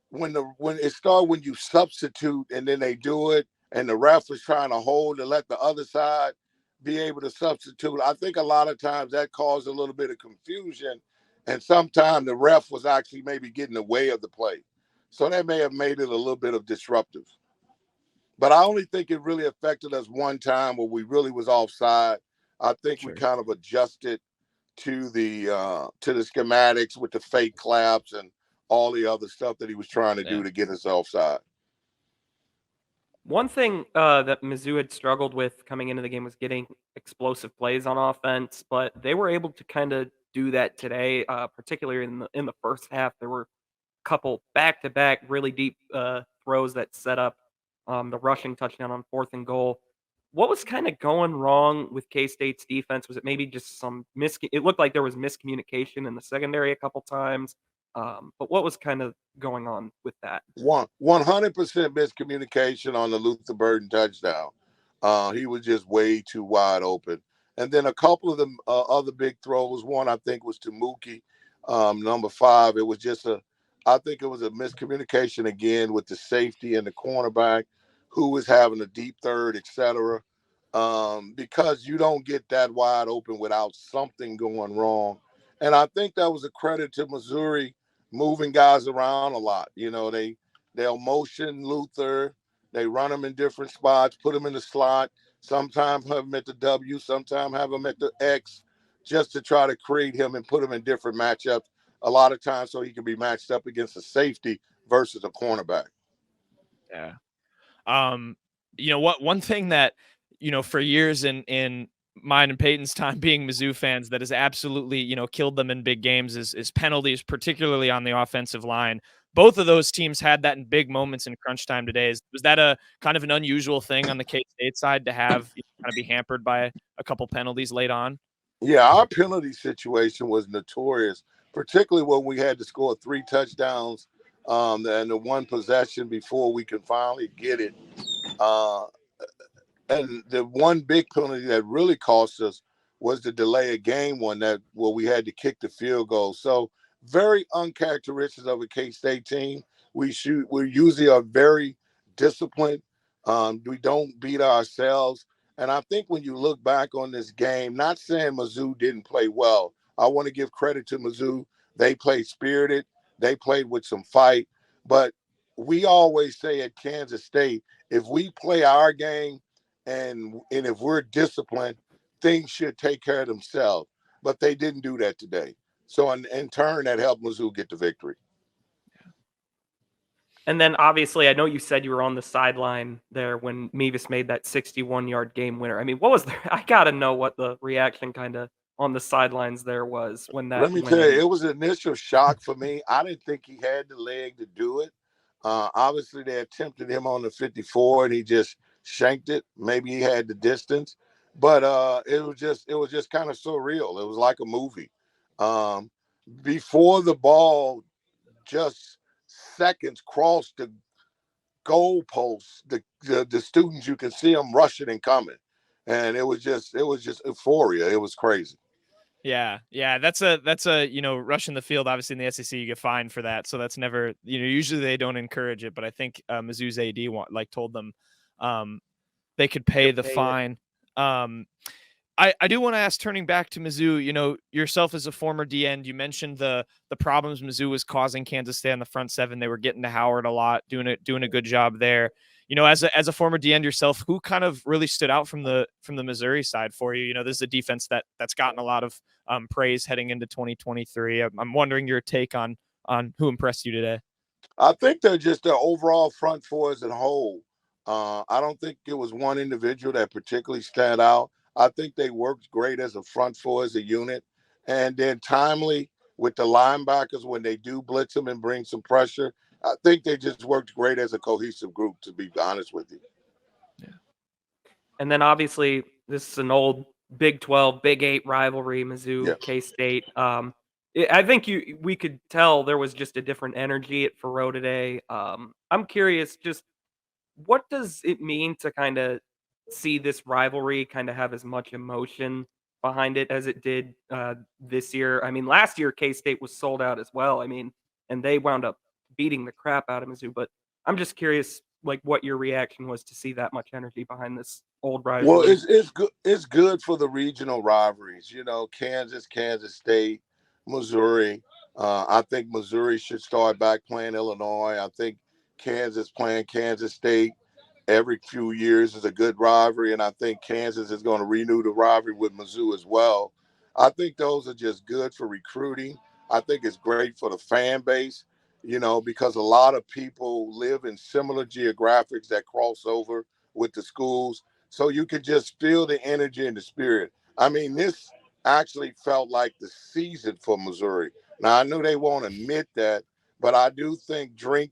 when you substitute and then they do it and the ref was trying to hold and let the other side be able to substitute, I think a lot of times that caused a little bit of confusion, and sometimes the ref was actually maybe getting in the way of the play. So that may have made it a little bit of disruptive. But I only think it really affected us one time where we really was offside. I think we kind of adjusted to the schematics with the fake claps and all the other stuff that he was trying to do to get us offside. One thing that Mizzou had struggled with coming into the game was getting explosive plays on offense, but they were able to kind of do that today, particularly in the first half. There were a couple back-to-back really deep throws that set up the rushing touchdown on 4th and goal. What was kind of going wrong with K-State's defense? Was it maybe just it looked like there was miscommunication in the secondary a couple times, but what was kind of going on with that? 100% miscommunication on the Luther Burden touchdown. He was just way too wide open. And then a couple of the other big throws. One, I think, was to Mookie, number 5. It was just I think it was a miscommunication again with the safety and the cornerback who was having a deep third, etc. Because you don't get that wide open without something going wrong. And I think that was a credit to Missouri moving guys around a lot. They'll motion Luther, they run him in different spots, put him in the slot, sometimes have him at the W, sometimes have him at the X, just to try to create him and put him in different matchups a lot of times so he can be matched up against a safety versus a cornerback. Yeah. One thing that, for years in mine and Peyton's time being Mizzou fans, that has absolutely, killed them in big games is penalties, particularly on the offensive line. Both of those teams had that in big moments in crunch time today. Was that a kind of an unusual thing on the K-State side to have kind of be hampered by a couple penalties late on? Yeah, our penalty situation was notorious, particularly when we had to score 3 touchdowns and the one possession before we could finally get it. And the one big penalty that really cost us was the delay of game one where we had to kick the field goal. So very uncharacteristic of a K-State team. We usually are very disciplined. We don't beat ourselves. And I think when you look back on this game, not saying Mizzou didn't play well. I want to give credit to Mizzou. They played spirited. They played with some fight. But we always say at Kansas State, if we play our game and if we're disciplined, things should take care of themselves. But they didn't do that today. So in turn, that helped Mizzou get the victory. And then obviously, I know you said you were on the sideline there when Mevis made that 61-yard game winner. I mean, what was there? I got to know what the reaction kind of on the sidelines there was when that. Let me tell you, it was an initial shock for me. I didn't think he had the leg to do it. Obviously, they attempted him on the 54 and he just shanked it. Maybe he had the distance, but it was just kind of surreal. It was like a movie. Before the ball just seconds crossed the goalposts, the students, you can see them rushing and coming, and it was just euphoria. It was crazy. Yeah. That's a rushing the field. Obviously, in the SEC, you get fined for that, so that's never. Usually they don't encourage it, but I think Mizzou's AD told them they could pay the fine. I do want to ask, turning back to Mizzou, yourself as a former D-end, you mentioned the problems Mizzou was causing Kansas State on the front seven. They were getting to Howard a lot, doing a good job there. As a former D-end yourself, who kind of really stood out from the Missouri side for you? This is a defense that's gotten a lot of praise heading into 2023. I'm wondering your take on who impressed you today. I think they're just their overall front four as a whole. I don't think it was one individual that particularly stand out. I think they worked great as a front four, as a unit, and then timely with the linebackers when they do blitz them and bring some pressure. I think they just worked great as a cohesive group, to be honest with you. And then obviously this is an old Big 12, Big 8 rivalry, Yeah. Mizzou, K-State. I think we could tell there was just a different energy at Faroe today. I'm curious, just what does it mean to kind of see this rivalry kind of have as much emotion behind it as it did this year? I mean, last year K-State was sold out as well. I mean, and they wound up beating the crap out of Mizzou. But I'm just curious, like, what your reaction was to see that much energy behind this old Well, rivalry. it's good. It's good for the regional rivalries. Kansas, Kansas State, Missouri. I think Missouri should start back playing Illinois. I think Kansas playing Kansas State every few years is a good rivalry, and I think Kansas is going to renew the rivalry with Mizzou as well. I think those are just good for recruiting. I think it's great for the fan base, because a lot of people live in similar geographics that cross over with the schools. So you could just feel the energy and the spirit. I mean, this actually felt like the season for Missouri. Now, I know they won't admit that, but I do think Drink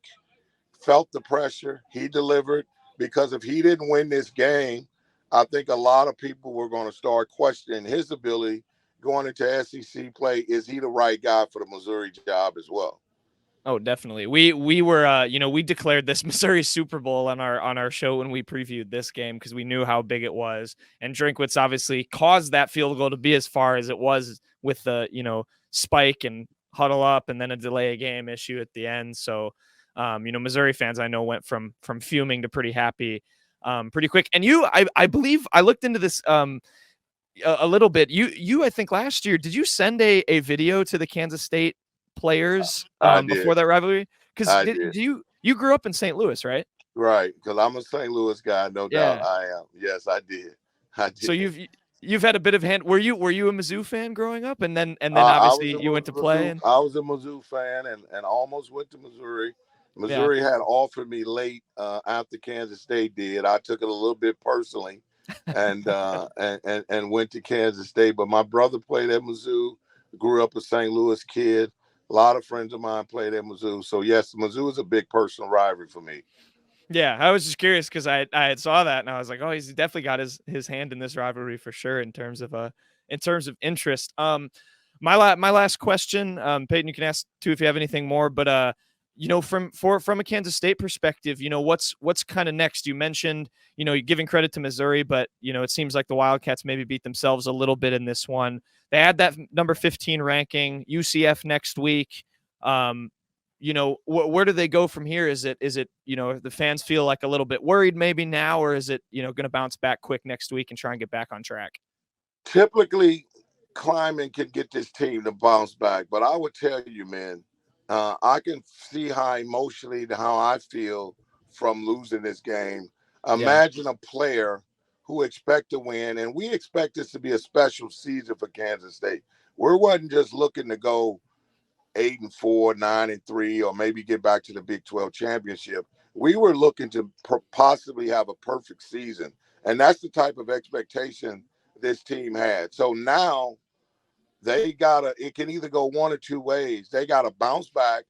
felt the pressure. He delivered, because if he didn't win this game, I think a lot of people were going to start questioning his ability going into SEC play. Is he the right guy for the Missouri job as well? Oh, definitely. We were we declared this Missouri Super Bowl on our show when we previewed this game because we knew how big it was. And Drinkwitz obviously caused that field goal to be as far as it was with the, spike and huddle up and then a delay of game issue at the end. So Missouri fans I know went from fuming to pretty happy pretty quick. And I Bleav I looked into this a little bit. You I think last year, did you send a video to the Kansas State players I did. before that rivalry? Because I did. you grew up in St. Louis, right? Right, because I'm a St. Louis guy, no doubt. Yeah. I am. Yes, I did. I did. So you've had a bit of hand. Were you a Mizzou fan growing up, and then I was obviously a you went to play? Mizzou. I was a Mizzou fan and almost went to Missouri. Yeah. Missouri had offered me late after Kansas State did. I took it a little bit personally, and and went to Kansas State. But my brother played at Mizzou. Grew up a St. Louis kid. A lot of friends of mine played at Mizzou. So yes, Mizzou is a big personal rivalry for me. Yeah, I was just curious because I had saw that and I was like, oh, he's definitely got his hand in this rivalry for sure in terms of interest. My last question, Peyton, you can ask too if you have anything more, but from a Kansas State perspective, what's kind of next? You mentioned, you're giving credit to Missouri, but it seems like the Wildcats maybe beat themselves a little bit in this one. They had that number 15 ranking, UCF next week. Where do they go from here? Is it the fans feel like a little bit worried maybe now, or is it going to bounce back quick next week and try and get back on track? Typically, climbing can get this team to bounce back, but I would tell you, man, I can see how I feel from losing this game. Imagine a player who expect to win, and we expect this to be a special season for Kansas State. We wasn't just looking to go 8-4, 9-3, or maybe get back to the Big 12 championship. We were looking to possibly have a perfect season, and that's the type of expectation this team had. So now it can either go one or two ways. They got to bounce back.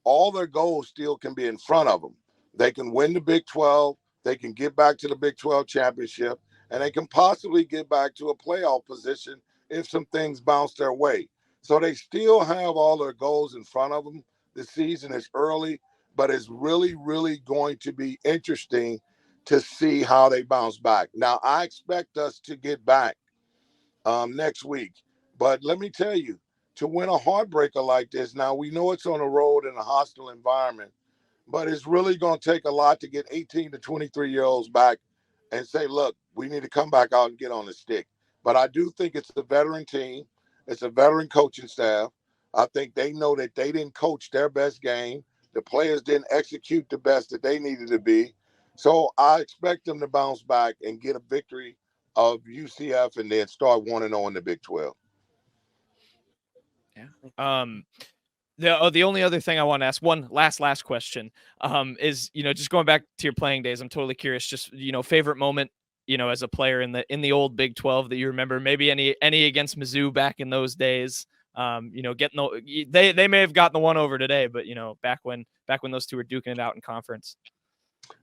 All their goals still can be in front of them. They can win the Big 12. They can get back to the Big 12 championship, and they can possibly get back to a playoff position if some things bounce their way. So they still have all their goals in front of them. The season is early, but it's really, really going to be interesting to see how they bounce back. Now, I expect us to get back next week. But let me tell you, to win a heartbreaker like this, now we know it's on the road in a hostile environment, but it's really going to take a lot to get 18 to 23-year-olds back and say, look, we need to come back out and get on the stick. But I do think it's a veteran team. It's a veteran coaching staff. I think they know that they didn't coach their best game. The players didn't execute the best that they needed to be. So I expect them to bounce back and get a victory of UCF and then start 1-0 in the Big 12. Yeah. The only other thing I want to ask, one last question, is, just going back to your playing days, I'm totally curious, just, favorite moment, as a player in the old Big 12 that you remember, maybe any against Mizzou back in those days, getting they may have gotten the one over today, but, back when those two were duking it out in conference.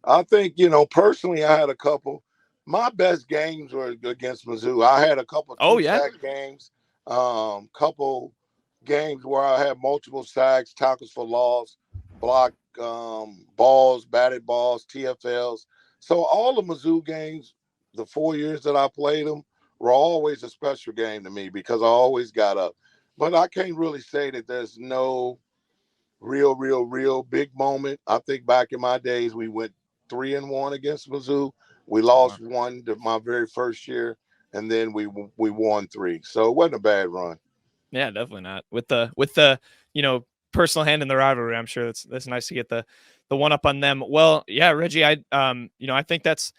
I think, personally, I had a couple. My best games were against Mizzou. I had a couple sack games, couple games where I had multiple sacks, tackles for loss, blocked balls, batted balls, TFLs. So all the Mizzou games, the 4 years that I played them, were always a special game to me because I always got up. But I can't really say that there's no real big moment. I think back in my days, we went 3-1 against Mizzou. We lost one my very first year, and then we won 3. So it wasn't a bad run. Yeah, definitely not. With the personal hand in the rivalry, I'm sure that's nice to get the one up on them. Well, yeah, Reggie, I think that's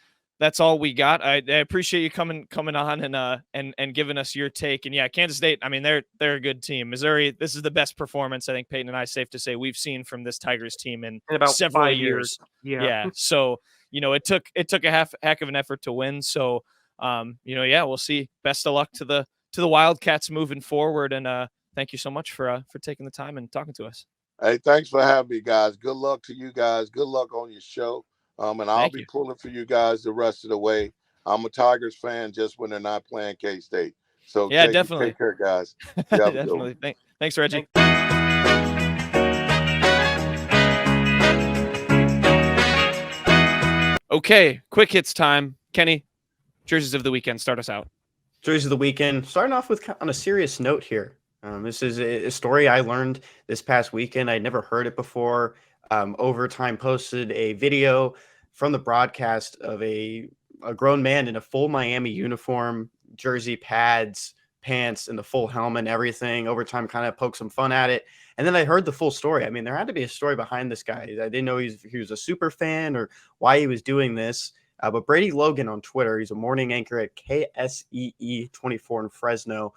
all we got. I appreciate you coming on and giving us your take. And yeah, Kansas State, I mean, they're a good team. Missouri, this is the best performance I think Peyton and I, safe to say, we've seen from this Tigers team in about several 5 years. Yeah. So, it took a heck of an effort to win. So, we'll see. Best of luck to the Wildcats moving forward. And thank you so much for taking the time and talking to us. Hey, thanks for having me, guys. Good luck to you guys. Good luck on your show. And I'll be pulling for you guys the rest of the way. I'm a Tigers fan just when they're not playing K-State. So yeah, definitely. Take care, guys. Definitely. Thanks, Reggie. Okay, quick hits time. Kenny, jerseys of the weekend. Start us out. Jerseys of the weekend. Starting off with on a serious note here. This is a story I learned this past weekend. I'd never heard it before. Overtime posted a video from the broadcast of a grown man in a full Miami uniform, jersey, pads, pants, and the full helmet and everything. Overtime kind of poked some fun at it. And then I heard the full story. I mean, there had to be a story behind this guy. I didn't know he was a super fan or why he was doing this. But Brady Logan on Twitter, he's a morning anchor at KSEE24 in Fresno.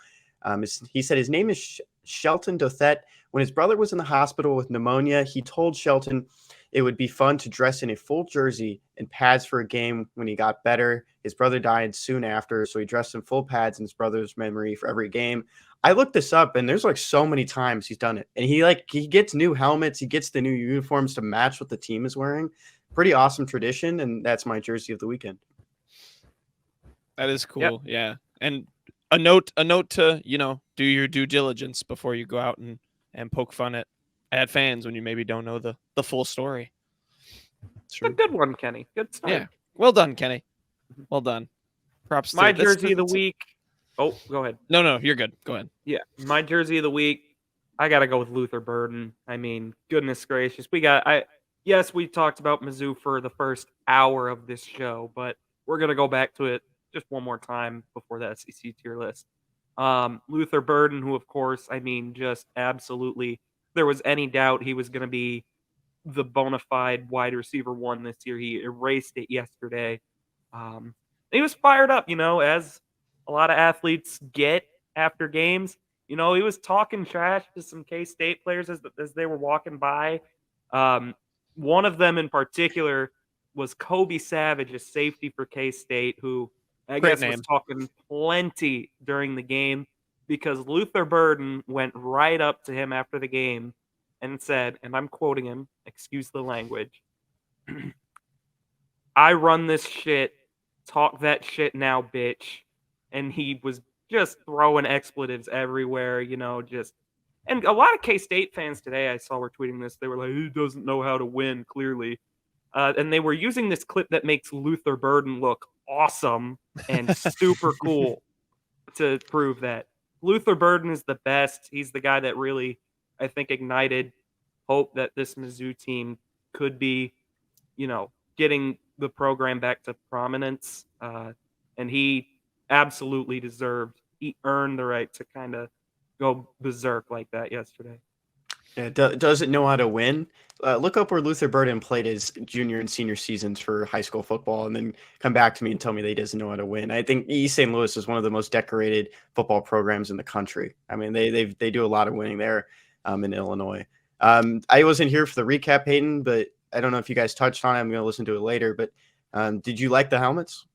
He said his name is Shelton Douthett. When his brother was in the hospital with pneumonia, he told Shelton it would be fun to dress in a full jersey and pads for a game when he got better. His brother died soon after, so he dressed in full pads in his brother's memory for every game. I looked this up, and there's like so many times he's done it. And he gets new helmets, he gets the new uniforms to match what the team is wearing. Pretty awesome tradition, and that's my jersey of the weekend. That is cool. Yep. Yeah. And a note to, do your due diligence before you go out and poke fun at fans when you maybe don't know the full story. It's a good one, Kenny. Good stuff. Yeah. Well done, Kenny. Well done. Props to my jersey of the week. Oh, go ahead. No, you're good. Go ahead. Yeah. My jersey of the week, I got to go with Luther Burden. I mean, goodness gracious. Yes, we talked about Mizzou for the first hour of this show, but we're going to go back to it just one more time before the SEC tier list. Luther Burden, who, of course, I mean, just absolutely, if there was any doubt he was going to be the bona fide wide receiver one this year. He erased it yesterday. He was fired up, as a lot of athletes get after games. He was talking trash to some K-State players as they were walking by. One of them in particular was Kobe Savage, a safety for K-State, who I guess was talking plenty during the game because Luther Burden went right up to him after the game and said, and I'm quoting him, excuse the language, "I run this shit, talk that shit now, bitch." And he was just throwing expletives everywhere, and a lot of K-State fans today, I saw were tweeting this. They were like, he doesn't know how to win, clearly. And they were using this clip that makes Luther Burden look awesome and super cool to prove that. Luther Burden is the best. He's the guy that really, I think, ignited hope that this Mizzou team could be, getting the program back to prominence. And he absolutely he earned the right to kind of go berserk like that yesterday. Yeah, doesn't know how to win. Look up where Luther Burden played his junior and senior seasons for high school football, and then come back to me and tell me that he doesn't know how to win. I think East St. Louis is one of the most decorated football programs in the country. I mean, they do a lot of winning there. in Illinois. I wasn't here for the recap, Peyton, but I don't know if you guys touched on it. I'm going to listen to it later. But did you like the helmets?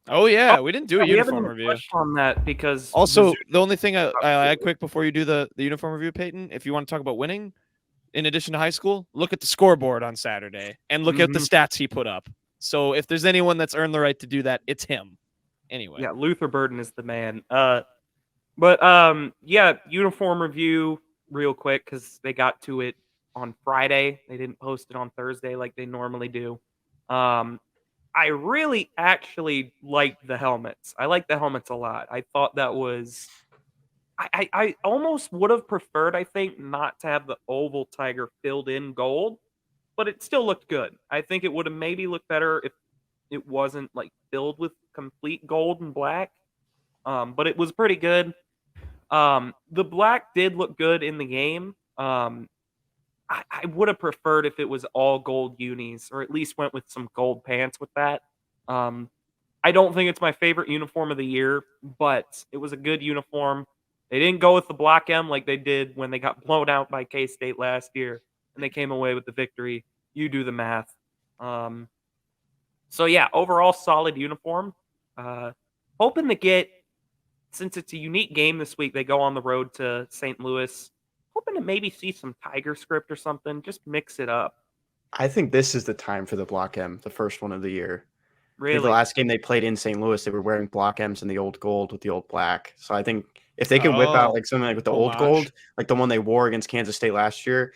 Oh yeah, we didn't do a we haven't uniform even review. touched on that because Also, Mizzou- the only thing I add quick before you do the uniform review, Peyton, if you want to talk about winning, in addition to high school, look at the scoreboard on Saturday and look at the stats he put up. So if there's anyone that's earned the right to do that, it's him. Anyway. Yeah, Luther Burden is the man. Yeah, uniform review real quick because they got to it on Friday. They didn't post it on Thursday like they normally do. I really actually liked the helmets. I like the helmets a lot. I thought that was I almost would have preferred, I think, not to have the oval tiger filled in gold, but it still looked good. I think it would have maybe looked better if it wasn't like filled with complete gold and black. But it was pretty good. The black did look good in the game. I would have preferred if it was all gold unis, or at least went with some gold pants with that. I don't think it's my favorite uniform of the year, but it was a good uniform. They didn't go with the Block M like they did when they got blown out by K-State last year, and they came away with the victory. You do the math. So yeah, overall solid uniform. Hoping to get, since it's a unique game this week, they go on the road to St. Louis. Hoping to maybe see some Tiger script or something. Just mix it up. I think this is the time for the Block M, the first one of the year. Really? The last game they played in St. Louis, they were wearing Block M's and the old gold with the old black. So I think if they can whip out like something like with the old gold, like the one they wore against Kansas State last year.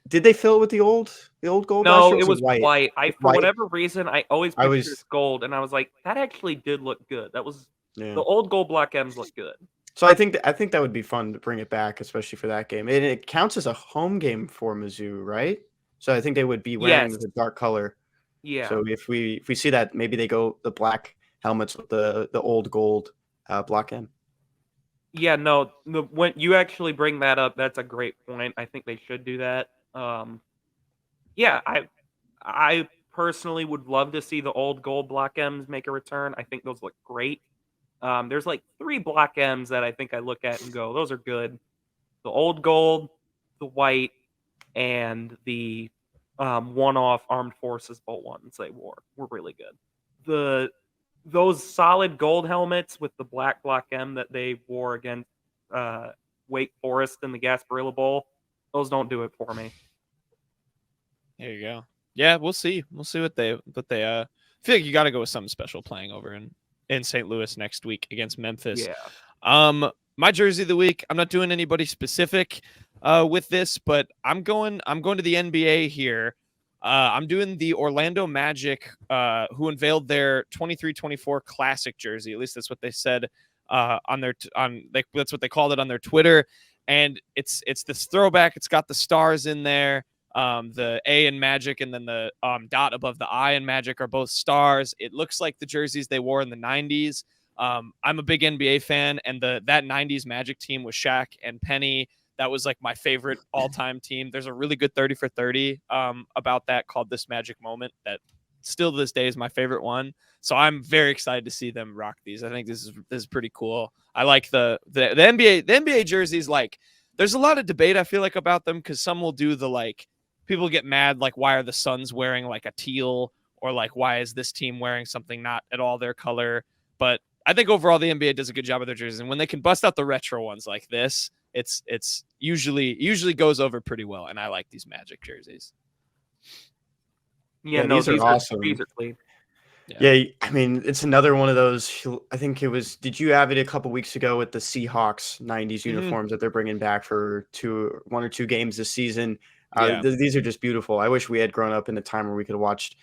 Did they fill it with the old gold? No, it was white. For white. Whatever reason, I always pictured it gold, and I was like, that actually did look good. That was the old gold Block M's look good. So I think that would be fun to bring it back, especially for that game. And it counts as a home game for Mizzou, right? So I think they would be wearing the dark color. Yeah. So if we see that, maybe they go the black helmets with the old gold Block M. Yeah, no. When you actually bring that up, that's a great point. I think they should do that. Yeah, I personally would love to see the old gold Block M's make a return. I think those look great. There's like 3 Block M's that I think I look at and go, those are good. The old gold, the white, and the one-off Armed Forces Bolt ones they wore were really good. Those solid gold helmets with the black Block M that they wore against Wake Forest in the Gasparilla Bowl, those don't do it for me. There you go. Yeah, we'll see. We'll see what they I feel like you got to go with something special playing over in St. Louis next week against Memphis. Yeah. My jersey of the week, I'm not doing anybody specific with this, but I'm going to the NBA here. I'm doing the Orlando Magic, who unveiled their 23-24 classic jersey. At least that's what they said that's what they called it on their Twitter. And it's this throwback. It's got the stars in there. The A in Magic and then the dot above the I in Magic are both stars. It looks like the jerseys they wore in the 90s. I'm a big NBA fan, and that 90s Magic team with Shaq and Penny, that was like my favorite all-time team. There's a really good 30 for 30 about that called This Magic Moment that still to this day is my favorite one. So I'm very excited to see them rock these. I think this is pretty cool. I like the NBA jerseys. Like, there's a lot of debate I feel like about them, because some will do the like, people get mad like, why are the Suns wearing like a teal, or like, why is this team wearing something not at all their color? But I think overall the NBA does a good job of their jerseys, and when they can bust out the retro ones like this, it's usually goes over pretty well, and I like these Magic jerseys. Yeah, these are awesome. These are clean. Yeah, I mean, it's another one of those. I think it was. Did you have it a couple weeks ago with the Seahawks 90s uniforms that they're bringing back for 1 or 2 games this season? These are just beautiful. I wish we had grown up in a time where we could have watched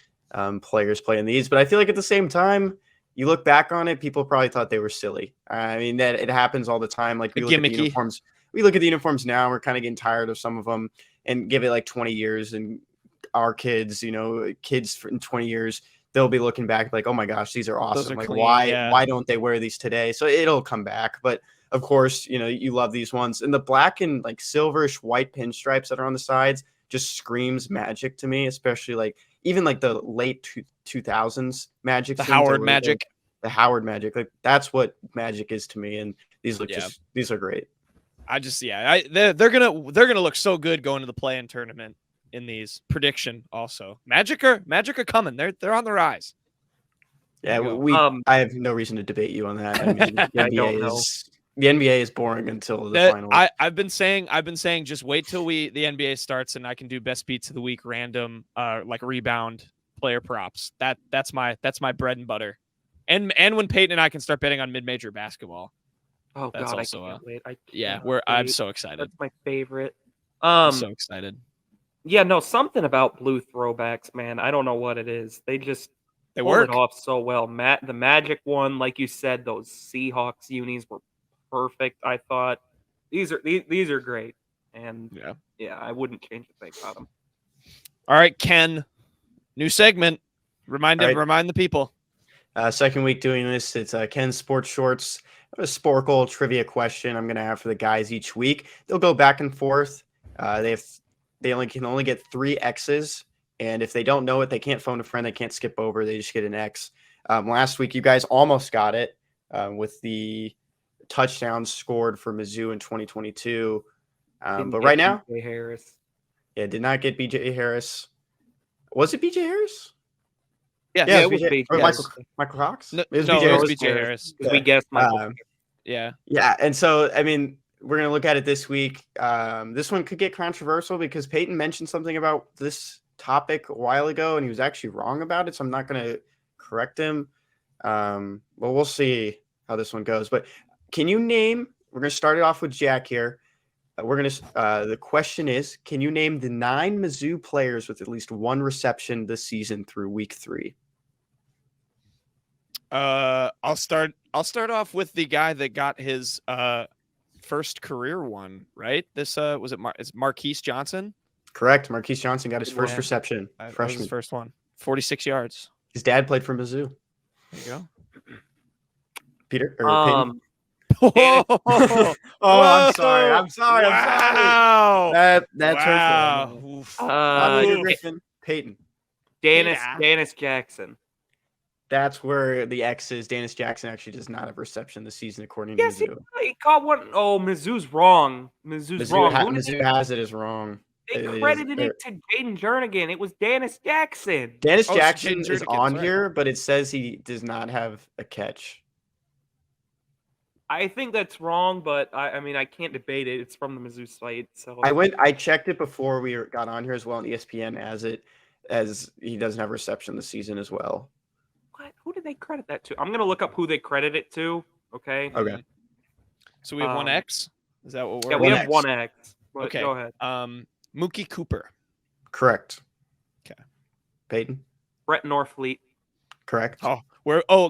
players play in these, but I feel like at the same time, you look back on it, people probably thought they were silly. I mean, that it happens all the time. Like we look at the uniforms. We look at the uniforms now. We're kind of getting tired of some of them, and give it like 20 years, and our kids, kids in 20 years, they'll be looking back like, oh my gosh, these are awesome. Like, why don't they wear these today? So it'll come back. But of course, you love these ones. And the black and like silverish white pinstripes that are on the sides just screams Magic to me, especially like even like the late 2000s Magic. The Howard Magic. The Howard Magic. Like, that's what Magic is to me. And these look these are great. they're gonna look so good going to the play-in tournament in these. Prediction also. Magic are coming. They're on the rise. Yeah, I have no reason to debate you on that. I mean, the NBA is boring until the final. I've been saying just wait till the NBA starts and I can do best beats of the week random like rebound player props. That's my bread and butter. And when Peyton and I can start betting on mid-major basketball. Oh that's God, also I can't wait. I'm so excited. That's my favorite. I'm so excited. Yeah, no, something about blue throwbacks, man. I don't know what it is. They pull work it off so well. The Magic one, like you said, those Seahawks unis were perfect. I thought these are great, and yeah, I wouldn't change a thing about them. All right, Ken, new segment. Remind the people. Second week doing this. It's Ken's Sports Shorts. A Sporkle trivia question I'm going to have for the guys each week. They'll go back and forth. They can only get 3 X's, and if they don't know it, they can't phone a friend. They can't skip over. They just get an X. Last week, you guys almost got it with the touchdowns scored for Mizzou in 2022. But right now, BJ Harris. Yeah, did not get BJ Harris. Was it BJ Harris? Yeah, it was BJ. Michael Cox? No, it was BJ Harris. We guessed Michael. Yeah. And so, I mean, we're going to look at it this week. This one could get controversial because Peyton mentioned something about this topic a while ago, and he was actually wrong about it, so I'm not going to correct him. Well, we'll see how this one goes. But can you name – we're going to start it off with Jack here. The question is, can you name the 9 Mizzou players with at least 1 reception this season through week 3? I'll start off with the guy that got his first career one, right? This was it it's Marquise Johnson? Correct. Marquise Johnson got his first reception. Freshman. His first one. 46 yards. His dad played for Mizzou. There you go. Peter or Peyton? I'm sorry. Wow. That's wow. Griffin. Peyton. Dennis Jackson. That's where the X is. Dennis Jackson actually does not have reception this season, according to Mizzou. He caught one. Oh, Mizzou's wrong. Mizzou has it is wrong. They credited it to Jaden Jernigan. It was Dennis Jackson. Dennis Jackson is on here, but it says he does not have a catch. I think that's wrong, but I mean I can't debate it. It's from the Mizzou site. So I checked it before we got on here as well on ESPN as he doesn't have reception this season as well. What? Who did they credit that to? I'm gonna look up who they credit it to. Okay. So we have 1X. Is that what we're? Yeah, we have 1X. Okay. Go ahead. Mookie Cooper. Correct. Okay. Peyton. Brett Norfleet. Correct.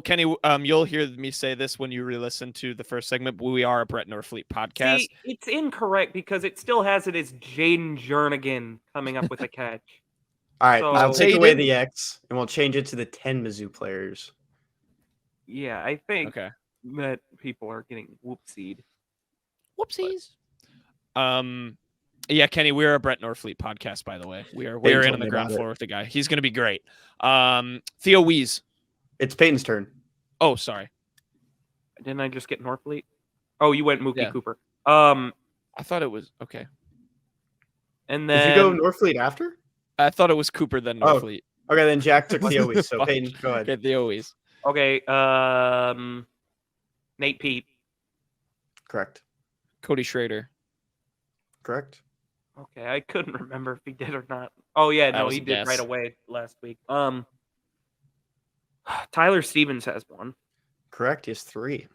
Kenny, you'll hear me say this when you re-listen to the first segment. We are a Brett Norfleet podcast. See, it's incorrect because it still has it as Jaden Jernigan coming up with a catch. All right, I'll take away the X, and we'll change it to the 10 Mizzou players. Yeah, I think that people are getting whoopsied. Whoopsies. Yeah, Kenny, we're a Brett Norfleet podcast, by the way. We're in on the ground floor with the guy. He's going to be great. Theo Wees. It's Peyton's turn. Oh, sorry. Didn't I just get Norfleet? Oh, you went Mookie Cooper. I thought it was okay. And then did you go Norfleet after? I thought it was Cooper then Norfleet. Okay, then Jack took Theo Wees. So Peyton, go ahead. Get Theo Wees. Okay. Nate Pete. Correct. Cody Schrader. Correct. Okay, I couldn't remember if he did or not. Oh yeah, no, he did right away last week. Tyler Stevens has 1. Correct. He has 3.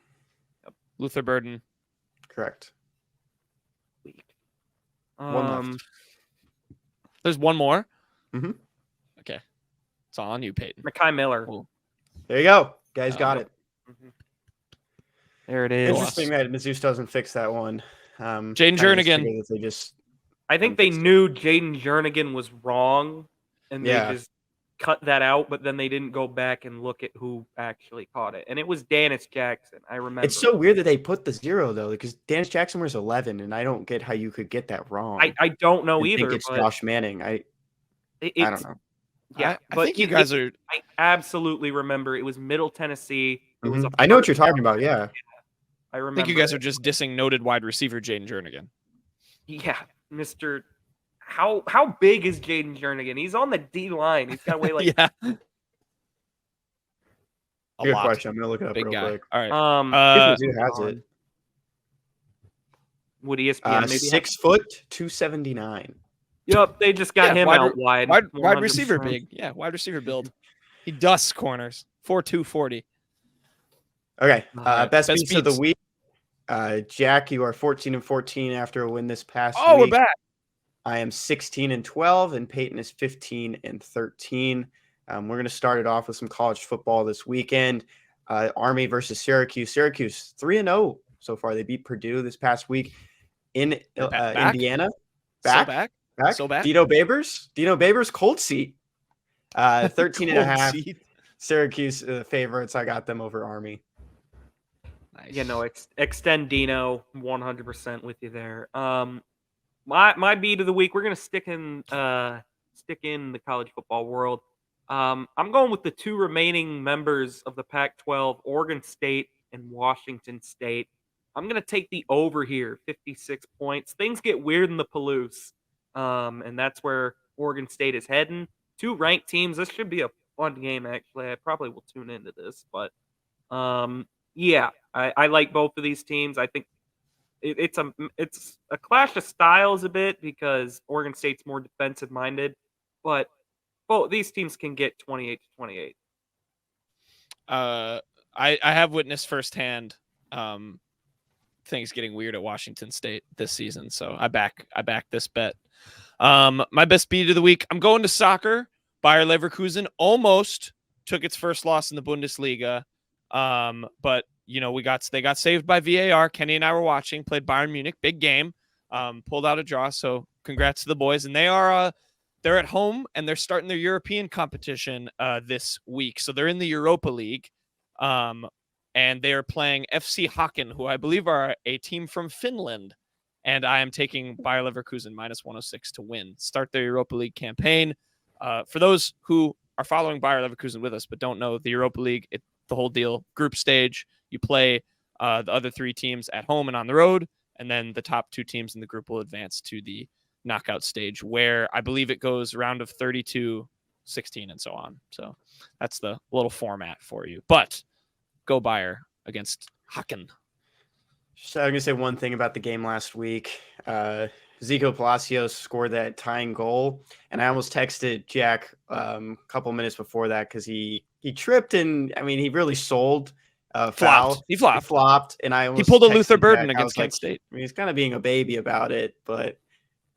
Yep. Luther Burden. Correct. One left. There's one more. Mm-hmm. Okay, it's all on you, Peyton. Makai Miller. Cool. There you go, guys. Got it. Mm-hmm. There it is. Interesting that Mizzou doesn't fix that one. Jaden Jernigan. I think they knew Jaden Jernigan was wrong, and they just cut that out. But then they didn't go back and look at who actually caught it, and it was Dennis Jackson. I remember. It's so weird that they put the 0 though, because Dennis Jackson was 11, and I don't get how you could get that wrong. I don't know either. Think it's Josh Manning. I don't know. Yeah, I think you guys are. I absolutely remember it was Middle Tennessee. It was I know what you're talking about. Yeah. I remember. I think you guys it. are just dissing noted wide receiver Jaden Jernigan. Yeah, Mr. How big is Jaden Jernigan? He's on the D line. He's got to weigh like yeah. A Good lot. question. I'm gonna look it up Big real guy. quick. All right. Who has it? Would ESPN maybe 6 foot 279. Yep, they just got him out wide. Wide receiver 100%. big. Yeah, wide receiver build. He dusts corners. 4'2", 40. Okay. right. Best Best beats of the beats. week. Jack, you are 14-14 after a win this past Oh, week. we're back. I am 16-12, and Peyton is 15-13. We're going to start it off with some college football this weekend. Army versus Syracuse. Syracuse 3-0 so far. They beat Purdue this past week in Back? Indiana. Back. Back. So back. Dino Babers, cold seat. 13.5. Cold seat. Syracuse favorites. I got them over Army. Nice. Yeah, no, extend Dino 100% with you there. My beat of the week. We're gonna stick in the college football world. I'm going with the two remaining members of the Pac-12, Oregon State and Washington State. I'm gonna take the over here, 56 points. Things get weird in the Palouse, and that's where Oregon State is heading. Two ranked teams. This should be a fun game. Actually, I probably will tune into this, but yeah, I like both of these teams. I think it's a clash of styles a bit because Oregon State's more defensive minded, but both these teams can get 28-28. I have witnessed firsthand things getting weird at Washington State this season, so I back this bet. My best beat of the week. I'm going to soccer. Bayer Leverkusen almost took its first loss in the Bundesliga, but they got saved by VAR. Kenny and I were watching. Played Bayern Munich, big game. Pulled out a draw. So congrats to the boys. And they're at home and they're starting their European competition this week. So they're in the Europa League, and they are playing FC Häcken, who I believe are a team from Finland. And I am taking Bayer Leverkusen -106 to win. Start their Europa League campaign. For those who are following Bayer Leverkusen with us but don't know the Europa League, the whole deal, group stage. You play the other three teams at home and on the road, and then the top two teams in the group will advance to the knockout stage, where I believe it goes round of 32, 16, and so on. So that's the little format for you. But go Bayer against Häcken. So I'm going to say one thing about the game last week. Zico Palacios scored that tying goal, and I almost texted Jack a couple minutes before that because he tripped, and I mean he really sold foul. He flopped, and he pulled a Luther Burden against Kent State. I mean, he's kind of being a baby about it, but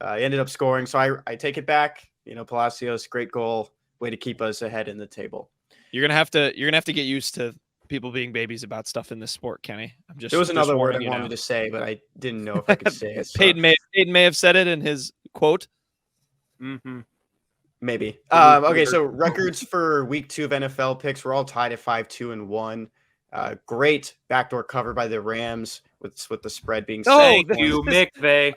he ended up scoring. So I take it back. Palacios, great goal, way to keep us ahead in the table. You're gonna have to get used to people being babies about stuff in this sport, Kenny. There was another word I wanted to say, but I didn't know if I could say it. So. Peyton may have said it in his quote. Mm-hmm. Maybe. Okay, so records for week 2 of NFL picks. We're all tied at 5-2-1. Great backdoor cover by the Rams with the spread being set. Thank you, McVay.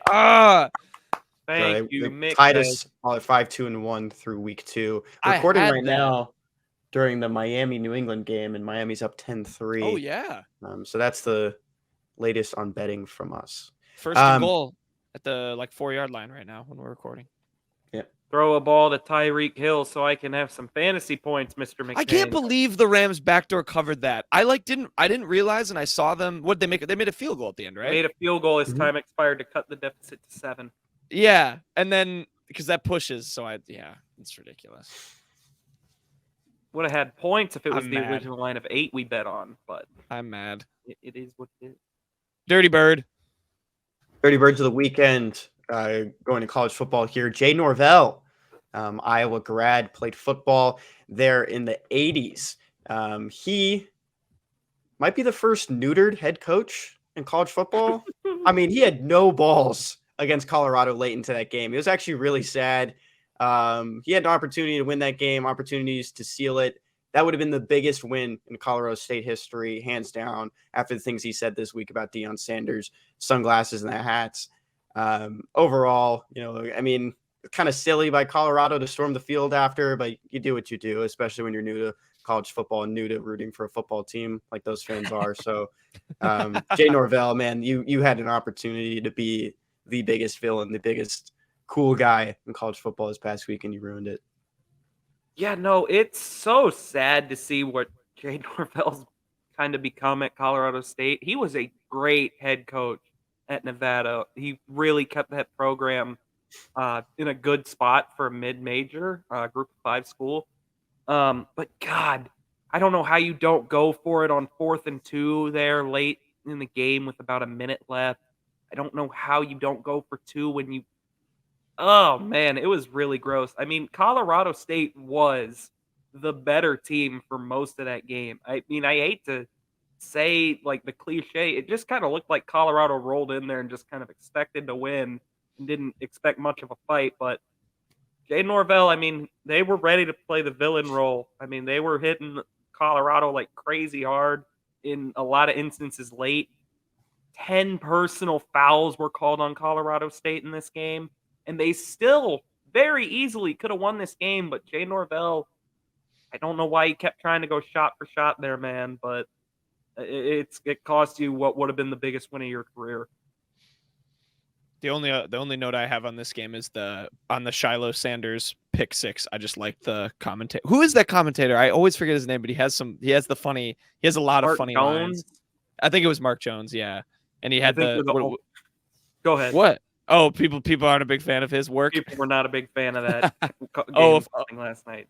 Thank you, McVay. Tied us all at 5-2-1 through week 2. Recording right now during the Miami-New England game, and Miami's up 10-3. Oh, yeah. So that's the latest on betting from us. First and goal at the 4-yard line right now when we're recording. Yeah. Throw a ball to Tyreek Hill so I can have some fantasy points, Mr. McCain. I can't believe the Rams backdoor covered that. I didn't realize, and I saw them. What did they make? They made a field goal at the end, right? Made a field goal as time expired to cut the deficit to 7. Yeah, and then because that pushes, so it's ridiculous. Would have had points if it was I'm the mad. original line of 8 we bet on, but I'm mad. it is what it is. Dirty Bird. Dirty Birds of the weekend, going to college football here. Jay Norvell, Iowa grad, played football there in the 80s. He might be the first neutered head coach in college football. I mean, he had no balls against Colorado late into that game. It was actually really sad. He had an opportunity to win that game, opportunities to seal it. That would have been the biggest win in Colorado State history, hands down, after the things he said this week about Deion Sanders, sunglasses and the hats. Overall, I mean, kind of silly by Colorado to storm the field after, but you do what you do, especially when you're new to college football and new to rooting for a football team like those fans are. So, Jay Norvell, man, you had an opportunity to be the biggest villain, the biggest cool guy in college football this past week, and you ruined it. Yeah, no, it's so sad to see what Jay Norvell's kind of become at Colorado State. He was a great head coach at Nevada. He really kept that program in a good spot for a mid-major group of 5 school. But God, I don't know how you don't go for it on 4th and 2 there late in the game with about a minute left. I don't know how you don't go for 2 when you. Oh man, it was really gross. I mean, Colorado State was the better team for most of that game. I mean, I hate to say like the cliche, it just kind of looked like Colorado rolled in there and just kind of expected to win and didn't expect much of a fight. But Jay Norvell, I mean, they were ready to play the villain role. I mean, they were hitting Colorado like crazy hard in a lot of instances late. 10 personal fouls were called on Colorado State in this game, and they still very easily could have won this game. But Jay Norvell, I don't know why he kept trying to go shot for shot there, man, but it cost you what would have been the biggest win of your career. The only note I have on this game is on the Shiloh Sanders pick 6. I just like the commentator. Who is that commentator? I always forget his name, but he has a lot of funny lines. I think it was Mark Jones, yeah. And he had Go ahead. What? Oh, people aren't a big fan of his work. People were not a big fan of that game last night.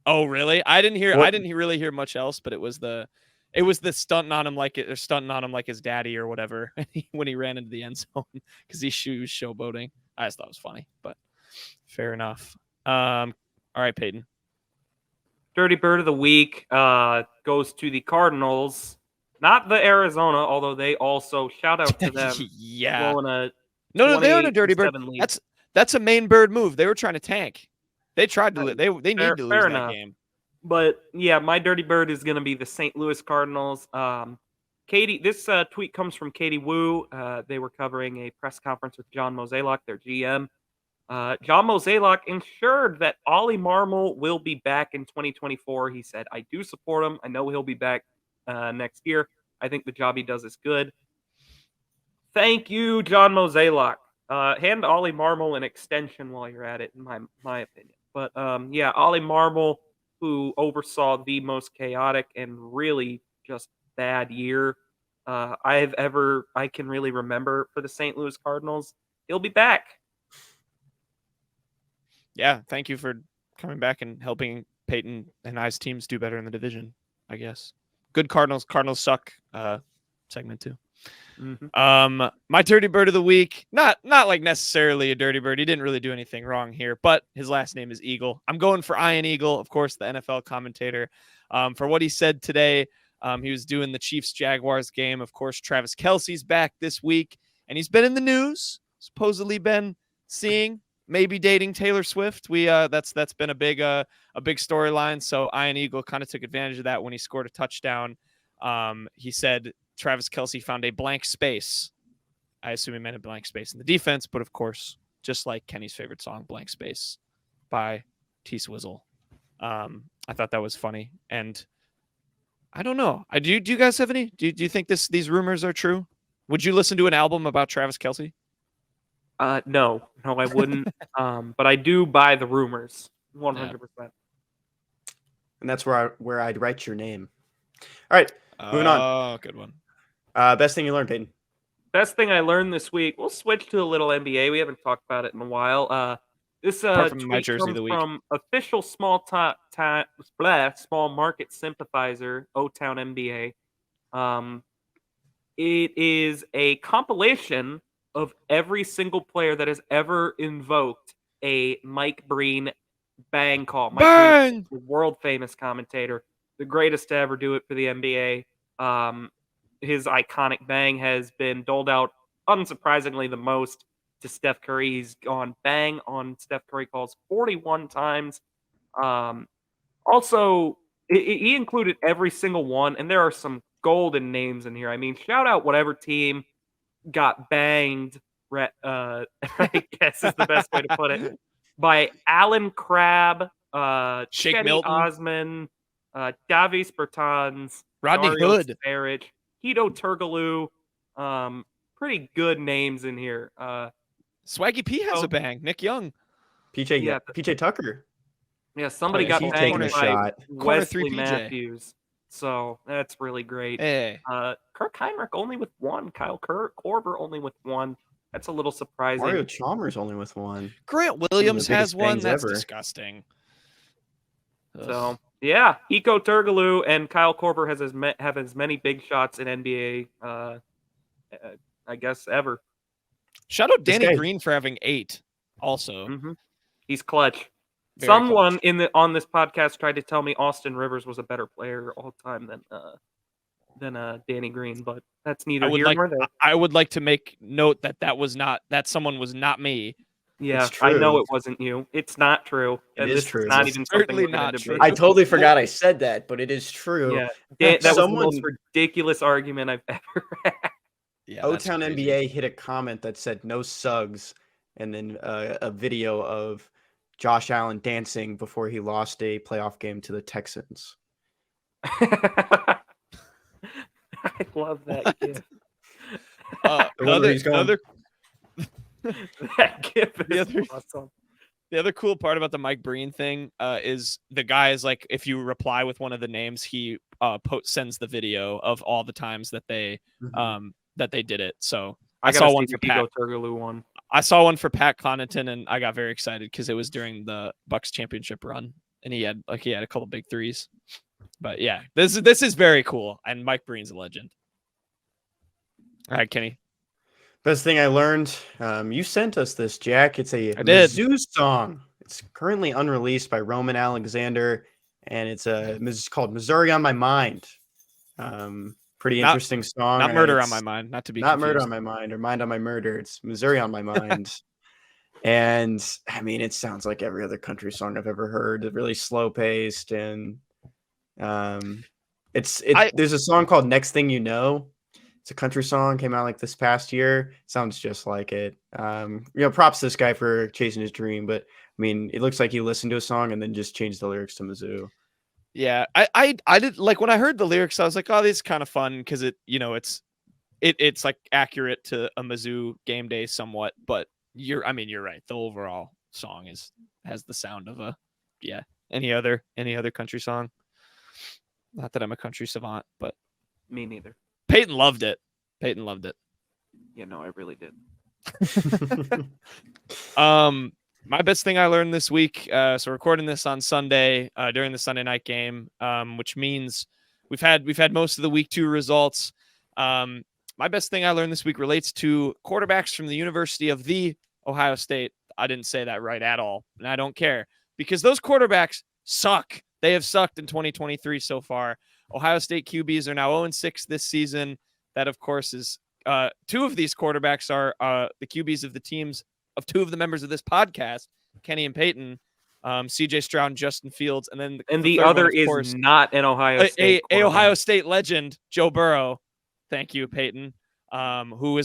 Oh, really? I didn't really hear much else, but it was the stunting on him like his daddy or whatever when he ran into the end zone because he was showboating. I just thought it was funny, but fair enough. All right, Peyton. Dirty Bird of the Week goes to the Cardinals, not the Arizona, although they also shout out to them. Yeah. No, they own a Dirty Bird. Lead. That's a main bird move. They were trying to tank. They tried to. They need to lose that game. But yeah, my Dirty Bird is going to be the St. Louis Cardinals. Katie, this tweet comes from Katie Wu. They were covering a press conference with John Mozeliak, their GM. John Mozeliak ensured that Ollie Marmol will be back in 2024. He said, "I do support him. I know he'll be back next year. I think the job he does is good." Thank you, John Mozeliak. Hand Ollie Marmol an extension while you're at it, in my opinion. But yeah, Ollie Marmol, who oversaw the most chaotic and really just bad year I can really remember for the St. Louis Cardinals. He'll be back. Yeah, thank you for coming back and helping Peyton and I's teams do better in the division, I guess. Good Cardinals. Cardinals suck. Segment 2. Mm-hmm. My Dirty Bird of the Week, not like necessarily a Dirty Bird. He didn't really do anything wrong here, but his last name is Eagle. I'm going for Ian Eagle, of course, the NFL commentator, for what he said today. He was doing the Chiefs-Jaguars game. Of course, Travis Kelce's back this week, and he's been in the news, supposedly been seeing maybe dating Taylor Swift. That's been a big storyline. So Ian Eagle kind of took advantage of that when he scored a touchdown. He said Travis Kelce found a blank space. I assume he meant a blank space in the defense, but of course, just like Kenny's favorite song, Blank Space by T Swizzle. I thought that was funny. And I don't know. Do you guys have any? Do you think these rumors are true? Would you listen to an album about Travis Kelce? No, I wouldn't. But I do buy the rumors 100%. And that's where I'd write your name. All right, moving on. Oh, good one. Best thing you learned, Peyton? Best thing I learned this week. We'll switch to a little NBA. We haven't talked about it in a while. This tweet my jersey comes of the week. from official small market sympathizer, O-Town NBA. It is a compilation of every single player that has ever invoked a Mike Breen bang call. Bang! Breen, the world famous commentator, the greatest to ever do it for the NBA. His iconic bang has been doled out, unsurprisingly, the most to Steph Curry. He's gone bang on Steph Curry calls 41 times. Also, he included every single one, and there are some golden names in here. I mean, shout out whatever team got banged, I guess is the best way to put it, by Alan Crabb, Shake Kenny Milton. Osman, Davis Bertans, Rodney Dario Hood. Saric, Hito Turgaloo. Pretty good names in here. Swaggy P has so- a bang. Nick Young. PJ Tucker. Yeah, somebody yeah, got he's banged taking a by shot. Corner three Wesley PJ. Matthews. So that's really great. Hey. Kirk Heinrich only with 1. Kyle Korver only with 1. That's a little surprising. Mario Chalmers only with 1. Grant Williams has biggest one. bangs That's ever. disgusting. So yeah, Hiko Turgaloo and Kyle Korver have as many big shots in NBA, I guess, ever. Shout out This Danny guy- Green for having 8 also. He's clutch. Very Someone clutch. on this podcast tried to tell me Austin Rivers was a better player all time than Danny Green, but that's neither here nor there. I would like to make note that someone was not me. Yeah, It's I know true. it wasn't you. It's not true. It and is this true. Is not It's even something certainly we're gonna not debate. true. I totally forgot I said that, but it is true. Yeah, that was the Someone- most ridiculous argument I've ever had. Yeah, that's O-Town crazy. NBA hit a comment that said no Suggs, and then a video of Josh Allen dancing before he lost a playoff game to the Texans. I love that kid. I wonder where he's going. That kid The is other- awesome. The other cool part about the Mike Breen thing is the guy is like, if you reply with one of the names, he sends the video of all the times that they did it. So I saw one for Pat. Turgaloo one. I saw one for Pat Connaughton, and I got very excited because it was during the Bucks championship run, and he had a couple big threes. But yeah, this is very cool, and Mike Breen's a legend. All right, Kenny. Best thing I learned, you sent us this, Jack. It's a I did. Mizzou song. It's currently unreleased by Roman Alexander, and it's called Missouri on My Mind. Pretty interesting song. Not Murder on It's My Mind, not to be not confused. Murder on My Mind or Mind on My Murder. It's Missouri on My Mind. And I mean, it sounds like every other country song I've ever heard. It's really slow paced, and there's a song called Next Thing You Know. It's a country song, came out like this past year. Sounds just like it. Props to this guy for chasing his dream, but I mean, it looks like he listened to a song and then just changed the lyrics to Mizzou. Yeah, I did, like, when I heard the lyrics, I was like, oh, this is kind of fun because it's like accurate to a Mizzou game day somewhat, but you're right. The overall song has the sound of any other country song. Not that I'm a country savant, but Me neither. Peyton loved it. Yeah, no, I really did. My best thing I learned this week. So recording this on Sunday during the Sunday night game, which means we've had most of the week 2 results. My best thing I learned this week relates to quarterbacks from the University of the Ohio State. I didn't say that right at all, and I don't care because those quarterbacks suck. They have sucked in 2023 so far. Ohio State QBs are now 0-6 this season. That, of course, is 2 of these quarterbacks are the QBs of the teams of 2 of the members of this podcast, Kenny and Peyton, CJ Stroud and Justin Fields. And then The third other one, of is course, not an Ohio State. a Ohio State legend, Joe Burrow. Thank you, Peyton, who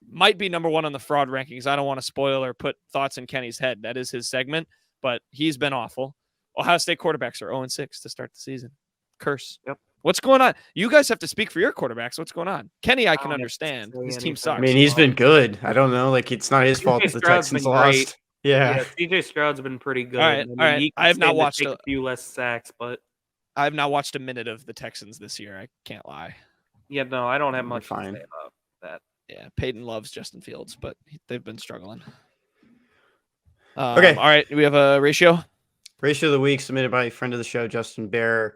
might be number 1 on the fraud rankings. I don't want to spoil or put thoughts in Kenny's head. That is his segment, but he's been awful. Ohio State quarterbacks are 0-6 to start the season. Curse. Yep. What's going on? You guys have to speak for your quarterbacks. What's going on? Kenny, I can don't understand. say His team anything. sucks. I mean, he's been good. I don't know. Like, it's not his fault that the Stroud's Texans been lost. great. Yeah. CJ Stroud's been pretty good. All right, all right. He I have can not stand to watched take a- a few less sacks, but I have not watched a minute of the Texans this year. I can't lie. yeah, no, I don't have They're much to fine. say about that. Yeah, Peyton loves Justin Fields, but they've been struggling. Okay. All right. Do we have a ratio? Ratio of the week submitted by a friend of the show, Justin Bear.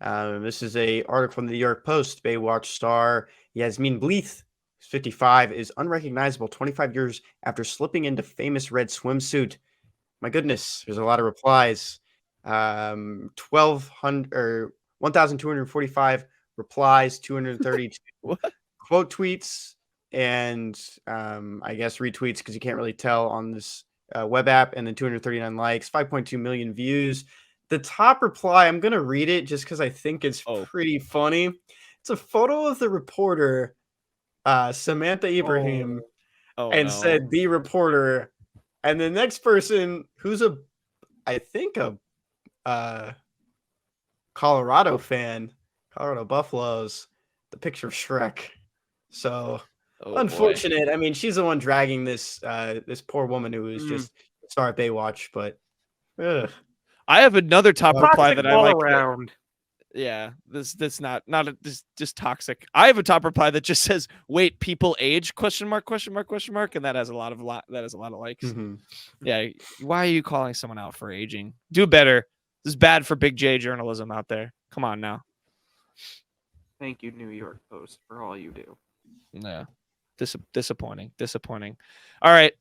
This is a article from the New York Post. Baywatch star Yasmin Bleav, who's 55, is unrecognizable 25 years after slipping into famous red swimsuit. My goodness, there's a lot of replies. 1,245 replies, 232 What? quote tweets, and I guess retweets because you can't really tell on this web app, and then 239 likes, 5.2 million views. The top reply, I'm going to read it just because I think it's pretty funny. It's a photo of the reporter, Samantha Ibrahim, said, "The reporter." And the next person, who's Colorado fan, Colorado Buffaloes, the picture of Shrek. So Oh, boy. unfortunate. I mean, she's the one dragging this this poor woman who was just a star at Baywatch, but I have another top reply Toxic that I all like. around. Yeah, that's not this just toxic. I have a top reply that just says, "Wait, people age?" ? And that has a lot of likes. mhm. Yeah, why are you calling someone out for aging? Do better. This is bad for big J journalism out there. Come on now. Thank you, New York Post, for all you do. Yeah, disappointing. All right.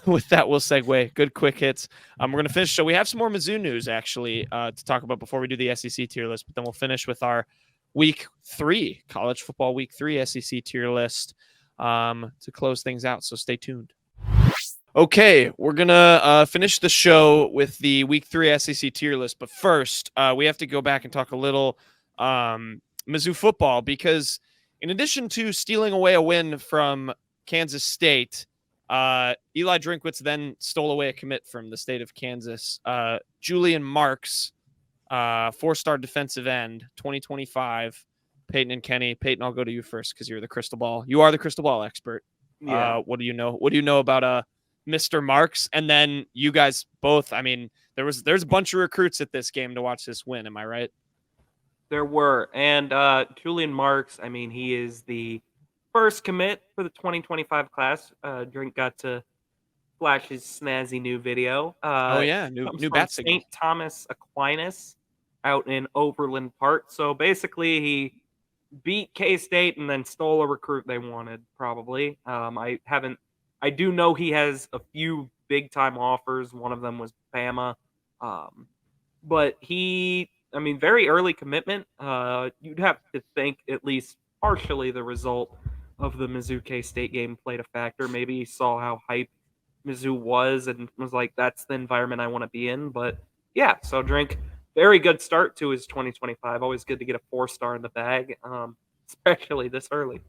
With that, we'll segue. Good quick hits. We're gonna finish. So we have some more Mizzou news actually to talk about before we do the SEC tier list. But then we'll finish with our Week 3 college football Week 3 SEC tier list to close things out. So stay tuned. Okay, we're gonna finish the show with the Week 3 SEC tier list. But first, we have to go back and talk a little Mizzou football because in addition to stealing away a win from Kansas State. Eli Drinkwitz then stole away a commit from the state of Kansas. Julian Marks, 4-star defensive end, 2025. Peyton and Kenny. Peyton, I'll go to you first because you're the crystal ball. You are the crystal ball expert. Yeah. What do you know? What do you know about Mr. Marks? And then you guys both. I mean, there's a bunch of recruits at this game to watch this win. Am I right? There were. And Julian Marks, I mean, he is the first commit for the 2025 class. Drink got to flash his snazzy new video. Oh yeah, new bat signal. St. Thomas Aquinas out in Overland Park. So basically, he beat K-State and then stole a recruit they wanted. Probably. I do know he has a few big time offers. One of them was Bama, but very early commitment. You'd have to think at least partially the result of the Mizzou-K-State game played a factor. Maybe he saw how hyped Mizzou was and was like, that's the environment I want to be in. But yeah, so Drink, very good start to his 2025. Always good to get a 4-star in the bag, especially this early.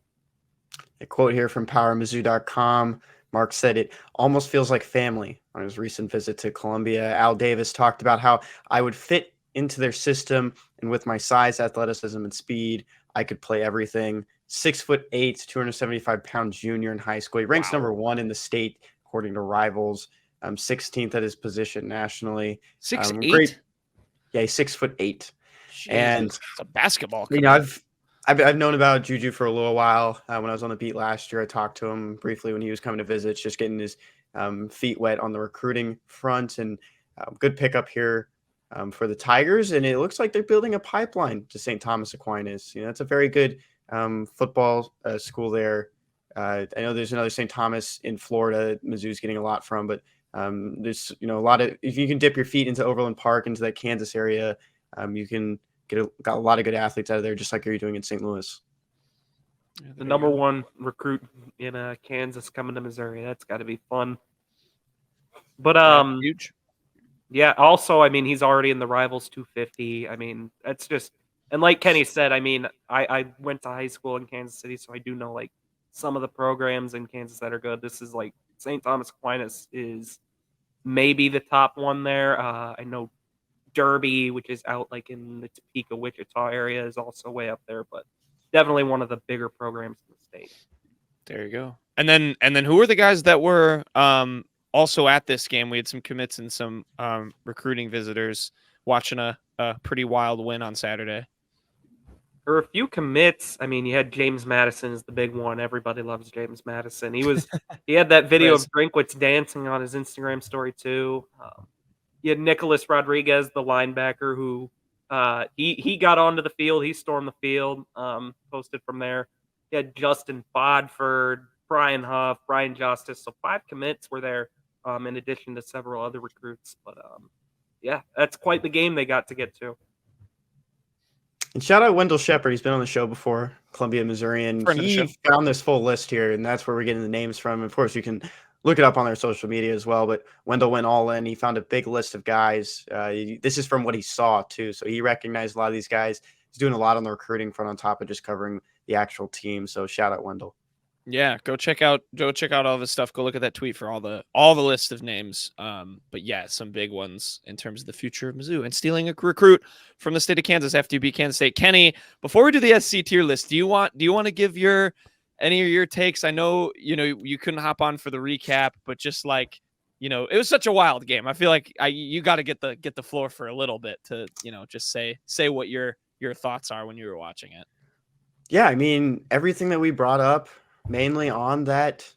A quote here from PowerMizzou.com. Mark said it almost feels like family on his recent visit to Columbia. Al Davis talked about how I would fit into their system, and with my size, athleticism, and speed, I could play everything. 6'8", 275-pound junior in high school. He ranks number 1 in the state according to Rivals. 16th at his position nationally. 6'8"? Great. Yeah, he's 6'8". And it's a basketball. You know, I've known about JuJu for a little while. When I was on the beat last year, I talked to him briefly when he was coming to visit, just getting his feet wet on the recruiting front. And good pickup here for the Tigers. And it looks like they're building a pipeline to St. Thomas Aquinas. You know, it's a very good football school there. I know there's another St. Thomas in Florida. Mizzou's getting a lot from, but there's a lot of, if you can dip your feet into Overland Park, into that Kansas area, you can got a lot of good athletes out of there, just like you're doing in St. Louis. The number 1 recruit in Kansas coming to Missouri. That's got to be fun. But huge. Yeah. Also, I mean, he's already in the Rivals 250. I mean, that's just, and like Kenny said, I mean, I went to high school in Kansas City, so I do know like some of the programs in Kansas that are good. This is like St. Thomas Aquinas is maybe the top one there. I know Derby, which is out like in the Topeka, Wichita area, is also way up there, but definitely one of the bigger programs in the state. There you go. And then who are the guys that were also at this game? We had some commits and some recruiting visitors watching a pretty wild win on Saturday. There were a few commits. I mean, you had James Madison is the big one. Everybody loves James Madison. He had that video of Drinkwitz dancing on his Instagram story too. You had Nicholas Rodriguez, the linebacker, who he got onto the field. He stormed the field, posted from there. You had Justin Bodford, Brian Huff, Brian Justice. So 5 commits were there in addition to several other recruits. But, yeah, that's quite the game they got to get to. And shout out Wendell Shepard. He's been on the show before, Columbia, Missouri, and he found this full list here, and that's where we're getting the names from. Of course, you can look it up on their social media as well, but Wendell went all in. He found a big list of guys. This is from what he saw, too, so he recognized a lot of these guys. He's doing a lot on the recruiting front on top of just covering the actual team, so shout out Wendell. Yeah, go check out all this stuff. Go look at that tweet for all the list of names. But yeah, some big ones in terms of the future of Mizzou and stealing a recruit from the state of Kansas after you beat Kansas State. Kenny, before we do the SC tier list, do you want to give any of your takes? I know you couldn't hop on for the recap, but just like it was such a wild game. I feel like you got to get the floor for a little bit to just say what your thoughts are when you were watching it. Yeah, I mean everything that we brought up mainly on that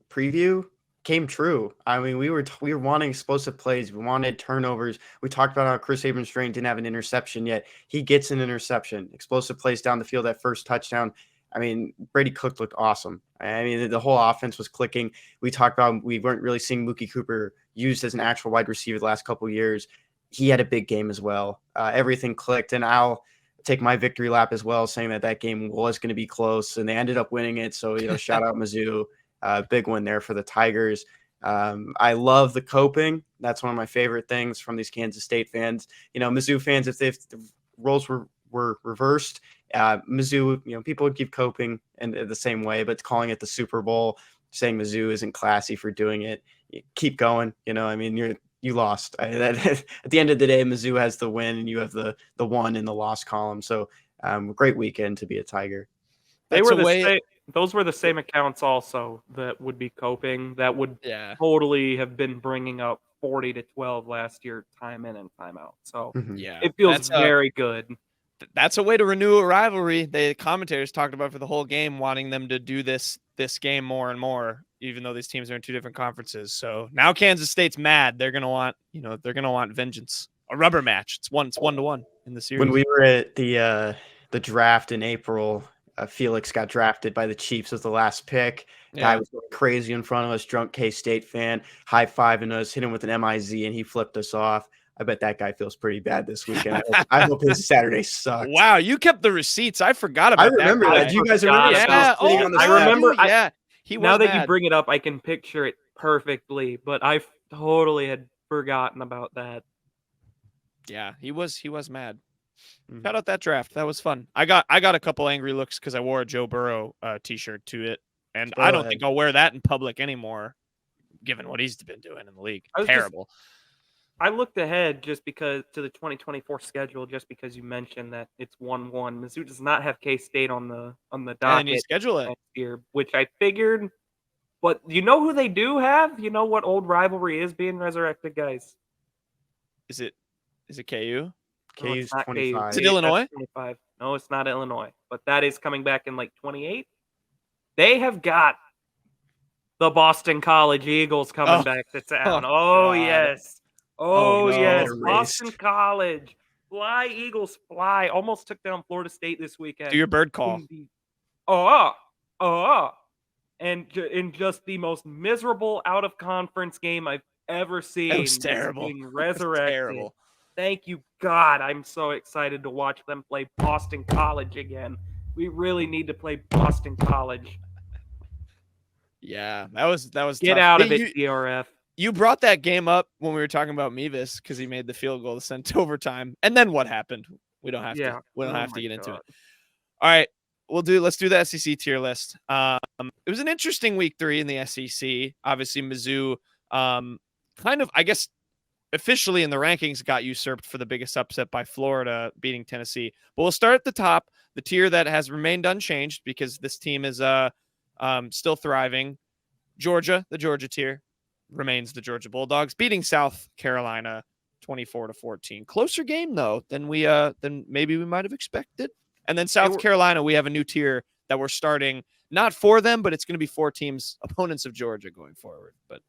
preview came true. I mean, we were wanting explosive plays. We wanted turnovers. We talked about how Chris Abrams-Strain didn't have an interception yet. He gets an interception. Explosive plays down the field, that first touchdown. I mean, Brady Cook looked awesome. I mean, the whole offense was clicking. We talked about we weren't really seeing Mookie Cooper used as an actual wide receiver the last couple of years. He had a big game as well. Everything clicked, and I'll take my victory lap as well, saying that game was going to be close, and they ended up winning it. So, shout out Mizzou. Big win there for the Tigers. I love the coping. That's one of my favorite things from these Kansas State fans. Mizzou fans, if the roles were reversed, Mizzou, people would keep coping in the same way, but calling it the Super Bowl, saying Mizzou isn't classy for doing it. Keep going. I mean, you lost. At the end of the day, Mizzou has the win, and you have the one in the loss column. So, great weekend to be a Tiger. Those were the same accounts also that would be coping, that would totally have been bringing up 40-12 last year, time in and time out. So it feels very good. That's a way to renew a rivalry. The commentators talked about for the whole game, wanting them to do this game more and more, even though these teams are in two different conferences. So now Kansas State's mad. They're gonna want vengeance. A rubber match. It's 1-1 in the series. When we were at the draft in April, Felix got drafted by the Chiefs as the last pick. Guy was going crazy in front of us, drunk K-State fan, high-fiving us, hit him with an MIZ, and he flipped us off. I bet that guy feels pretty bad this weekend. I hope his Saturday sucked. Wow, you kept the receipts. I forgot about that. I remember that. Do you guys remember that? Yeah. I remember. He was now that mad. You bring it up, I can picture it perfectly, but I totally had forgotten about that. Yeah, he was mad. Shout out that draft. That was fun. I got a couple angry looks because I wore a Joe Burrow t-shirt to it, and I don't think I'll wear that in public anymore, given what he's been doing in the league. Terrible. I looked ahead just because to the 2024 schedule, just because you mentioned that it's 1-1. Mizzou does not have K-State on the docket. And schedule it next year, which I figured. But you know who they do have? You know what old rivalry is being resurrected, guys? Is it KU? KU's not 25. KU. Is it Illinois? 25. No, it's not Illinois. But that is coming back in like 28. They have got the Boston College Eagles coming back to town. Oh yes. Oh, no. yes. Boston College. Fly, Eagles, fly. Almost took down Florida State this weekend. Do your bird call. And in just the most miserable out-of-conference game I've ever seen. That was terrible. Being resurrected. Terrible. Thank you, God. I'm so excited to watch them play Boston College again. We really need to play Boston College. Yeah, that was Get tough. out of it, DRF. You brought that game up when we were talking about Mevis because he made the field goal to send to overtime. And then what happened? We don't have to. We don't have to get into it. All right, let's do the SEC tier list. It was an interesting week 3 in the SEC. Obviously, Mizzou, kind of, I guess, officially in the rankings got usurped for the biggest upset by Florida beating Tennessee. But we'll start at the top, the tier that has remained unchanged because this team is still thriving. Georgia, the Georgia tier, remains the Georgia Bulldogs, beating South Carolina 24-14. Closer game though than maybe we might have expected. And then South Carolina, we have a new tier that we're starting not for them, but it's going to be 4 teams opponents of Georgia going forward. But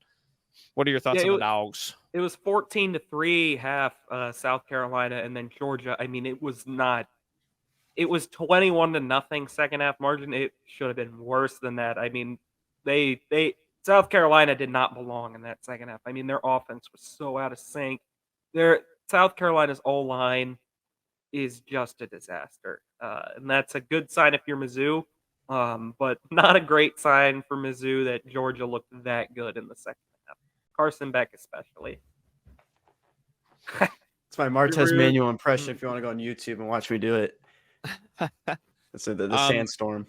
what are your thoughts on the Dogs? It was 14-3 half South Carolina, and then Georgia. I mean, it was 21-0 second half margin. It should have been worse than that. I mean, South Carolina did not belong in that second half. I mean, their offense was so out of sync. South Carolina's O-line is just a disaster. And that's a good sign if you're Mizzou, but not a great sign for Mizzou that Georgia looked that good in the second half. Carson Beck especially. It's my Martez Manuel impression if you want to go on YouTube and watch me do it. It's the sandstorm.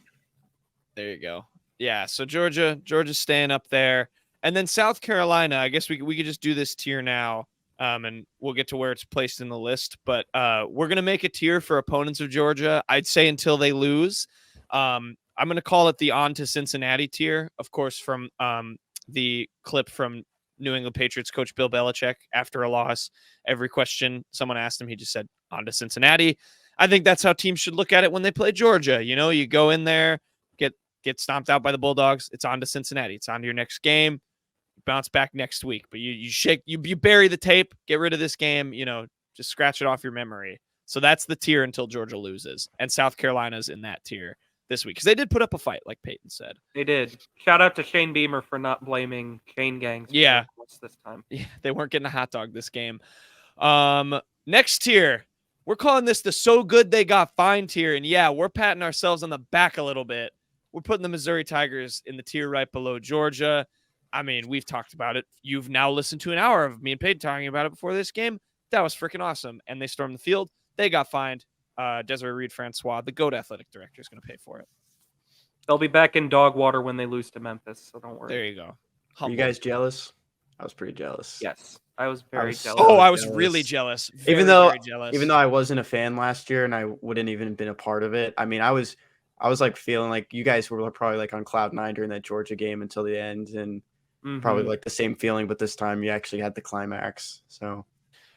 There you go. Yeah, so Georgia's staying up there. And then South Carolina, I guess we could just do this tier now, and we'll get to where it's placed in the list. But we're going to make a tier for opponents of Georgia, I'd say, until they lose. I'm going to call it the On to Cincinnati tier, of course, from the clip from New England Patriots coach Bill Belichick after a loss. Every question someone asked him, he just said, on to Cincinnati. I think that's how teams should look at it when they play Georgia. You know, you go in there, get stomped out by the Bulldogs. It's on to Cincinnati. It's on to your next game. Bounce back next week. But you bury the tape, get rid of this game, just scratch it off your memory. So that's the tier until Georgia loses. And South Carolina's in that tier this week because they did put up a fight, like Peyton said. They did. Shout out to Shane Beamer for not blaming chain gangs. Yeah. This time. Yeah, they weren't getting a hot dog this game. Next tier, we're calling this the so good they got fined tier. And yeah, we're patting ourselves on the back a little bit. We're putting the Missouri Tigers in the tier right below Georgia. I mean, we've talked about it. You've now listened to an hour of me and Peyton talking about it before this game. That was freaking awesome. And they stormed the field. They got fined. Desiree Reed-Francois, the GOAT athletic director, is going to pay for it. They'll be back in dog water when they lose to Memphis, so don't worry. There you go. Are you guys jealous? I was pretty jealous. Yes, I was very jealous. Oh, I was really jealous. Even though jealous. I wasn't a fan last year and I wouldn't even have been a part of it. I mean, I was like feeling like you guys were probably like on cloud nine during that Georgia game until the end, and probably like the same feeling, but this time you actually had the climax. So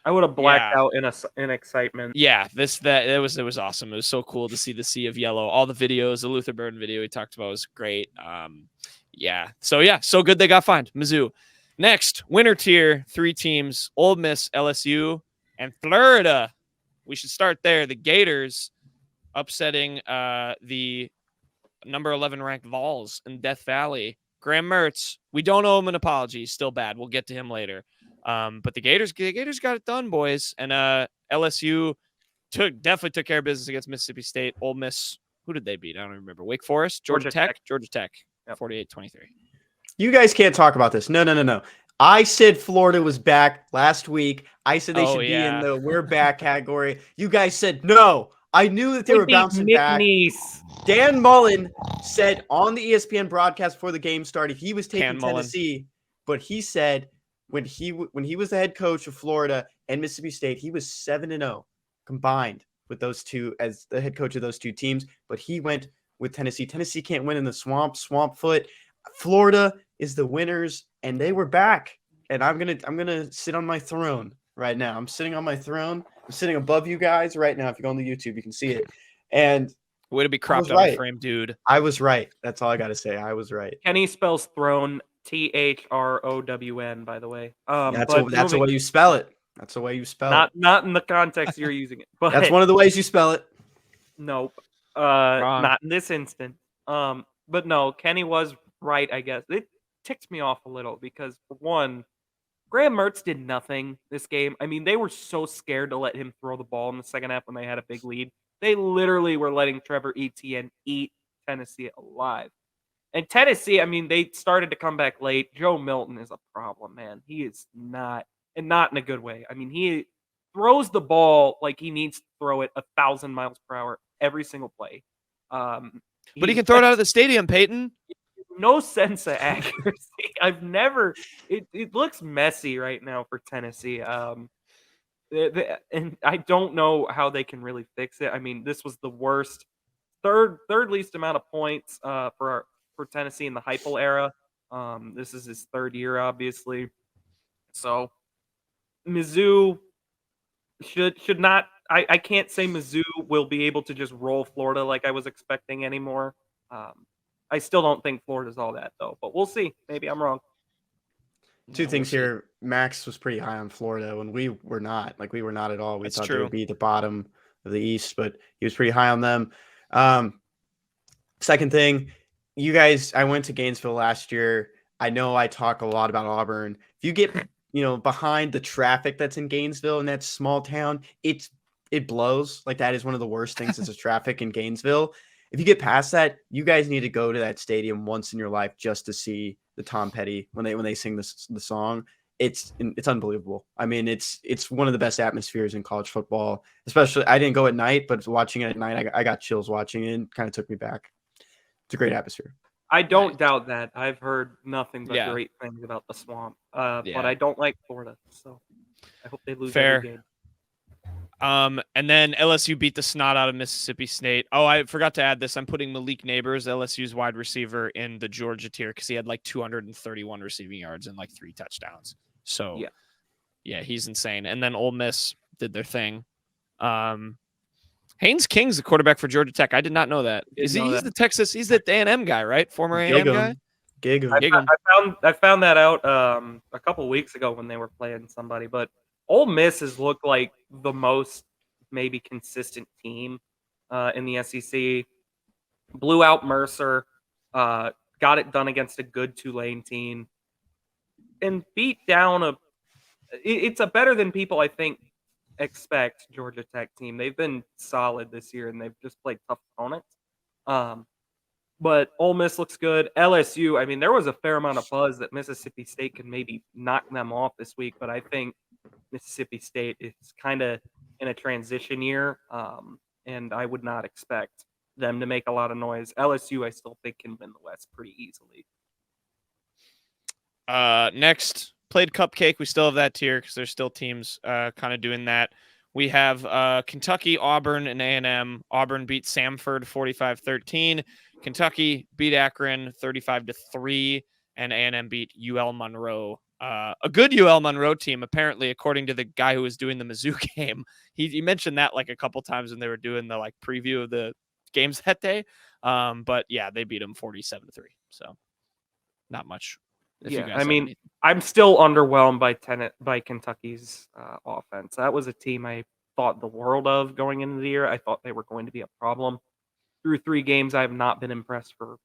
I would have blacked out in excitement. Yeah, it was awesome. It was so cool to see the sea of yellow. All the videos, the Luther Burden video he talked about was great. So good they got fined. Mizzou. Next, winner tier, 3 teams: Ole Miss, LSU, and Florida. We should start there. The Gators upsetting the number 11 ranked Vols in Death Valley. Graham Mertz, we don't owe him an apology. He's still bad. We'll get to him later. But the Gators got it done, boys. And LSU definitely took care of business against Mississippi State. Ole Miss, who did they beat? I don't remember. Wake Forest, Georgia Tech. 48-23. You guys can't talk about this. No. I said Florida was back last week. I said they should be in the we're back category. You guys said no. I knew that they were bouncing back. Dan Mullen said on the ESPN broadcast before the game started he was taking Tennessee, but he said when he was the head coach of Florida and Mississippi State, he was 7-0 combined with those two as the head coach of those two teams. But he went with Tennessee. Tennessee can't win in the swamp foot. Florida is the winners, and they were back. And I'm gonna sit on my throne right now. I'm sitting on my throne. I'm sitting above you guys right now. If you go on the YouTube, you can see it. And way to be cropped out of frame, dude. I was right. That's all I gotta say. I was right. Kenny spells throne THROWN, by the way. That's the way you spell it. That's the way you spell it. Not in the context you're using it. But that's one of the ways you spell it. Nope. Not in this instant. But no, Kenny was right, I guess. It ticked me off a little because, for one, Graham Mertz did nothing this game. I mean, they were so scared to let him throw the ball in the second half when they had a big lead. They literally were letting Trevor Etienne eat Tennessee alive. And Tennessee, I mean, they started to come back late. Joe Milton is a problem, man. He is not in a good way. I mean, he throws the ball like he needs to throw it 1,000 miles per hour every single play. But he can throw it out of the stadium, Peyton. No sense of accuracy. It looks messy right now for Tennessee. And I don't know how they can really fix it. I mean, this was the worst, third least amount of points for Tennessee in the Heupel era. This is his third year, obviously. So Mizzou should not. I can't say Mizzou will be able to just roll Florida like I was expecting anymore. I still don't think Florida's all that, though. But we'll see. Maybe I'm wrong. Two things here. Max was pretty high on Florida when we were not. Like, we were not at all. We thought they would be the bottom of the East, but he was pretty high on them. Second thing, you guys, I went to Gainesville last year. I know I talk a lot about Auburn. If you get, behind the traffic that's in Gainesville in that small town, it blows. Like, that is one of the worst things is the traffic in Gainesville. If you get past that, you guys need to go to that stadium once in your life just to see the Tom Petty when they sing the song. It's unbelievable. I mean, it's one of the best atmospheres in college football. Especially, I didn't go at night, but watching it at night, I got chills watching it and kind of took me back. It's a great atmosphere. I don't doubt that. I've heard nothing but Yeah. great things about the Swamp. Yeah. But I don't like Florida, so I hope they lose Fair. every game. And then LSU beat the snot out of Mississippi State. Oh, I forgot to add this. I'm putting Malik Neighbors, LSU's wide receiver, in the Georgia tier because he had like 231 receiving yards and like 3 touchdowns. So, yeah, he's insane. And then Ole Miss did their thing. Haynes King's the quarterback for Georgia Tech. I did not know that. He's the Texas. He's the A&M guy, right? Former A&M guy. I found that out a couple weeks ago when they were playing somebody, but Ole Miss has looked like the most maybe consistent team in the SEC. Blew out Mercer, got it done against a good Tulane team, and beat down it's a better than people I think expect Georgia Tech team. They've been solid this year, and they've just played tough opponents. But Ole Miss looks good. LSU, I mean, there was a fair amount of buzz that Mississippi State could maybe knock them off this week, but I think Mississippi State is kind of in a transition year, and I would not expect them to make a lot of noise. LSU, I still think, can win the West pretty easily. Next, played Cupcake. We still have that tier because there's still teams kind of doing that. We have Kentucky, Auburn, and A&M. Auburn beat Samford 45-13. Kentucky beat Akron 35-3, and A&M beat UL Monroe. A good UL Monroe team, apparently, according to the guy who was doing the Mizzou game. He mentioned that like a couple times when they were doing the like preview of the games that day. But yeah, they beat them 47-3. So not much. I mean, I'm still underwhelmed by Kentucky's offense. That was a team I thought the world of going into the year. I thought they were going to be a problem. Through 3 games, I have not been impressed for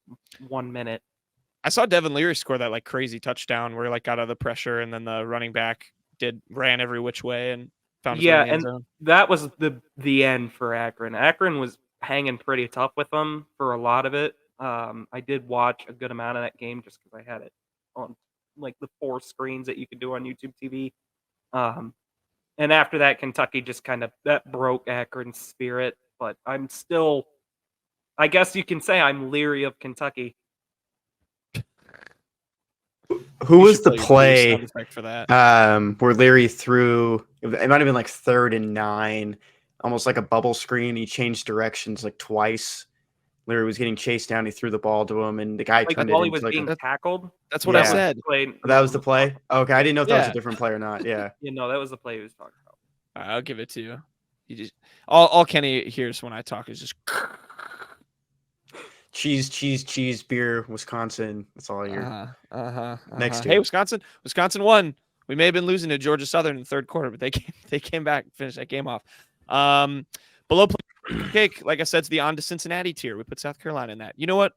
1 minute. I saw Devin Leary score that like crazy touchdown where he like got out of the pressure, and then the running back ran every which way and found his way in the end zone. That was the end for Akron. Akron was hanging pretty tough with them for a lot of it. I did watch a good amount of that game just because I had it on like the 4 screens that you could do on YouTube TV. And after that, Kentucky just kind of that broke Akron's spirit. But I'm still, I guess you can say I'm leery of Kentucky. Who was the play for that? Where Leary threw, it might have been like 3rd and 9, almost like a bubble screen. He changed directions like twice. Leary was getting chased down. He threw the ball to him, and the guy turned it into he was being tackled. That's what I said. That was the play? Okay, I didn't know if that was a different play or not. Yeah. That was the play he was talking about. I'll give it to you. You just all Kenny hears when I talk is just cheese, beer, Wisconsin. That's all I hear. Next, hey, Wisconsin won. We may have been losing to Georgia Southern in the 3rd quarter, but they came back and finished that game off. Below Cake, like I said, it's the on to Cincinnati tier. We put South Carolina in that. You know what?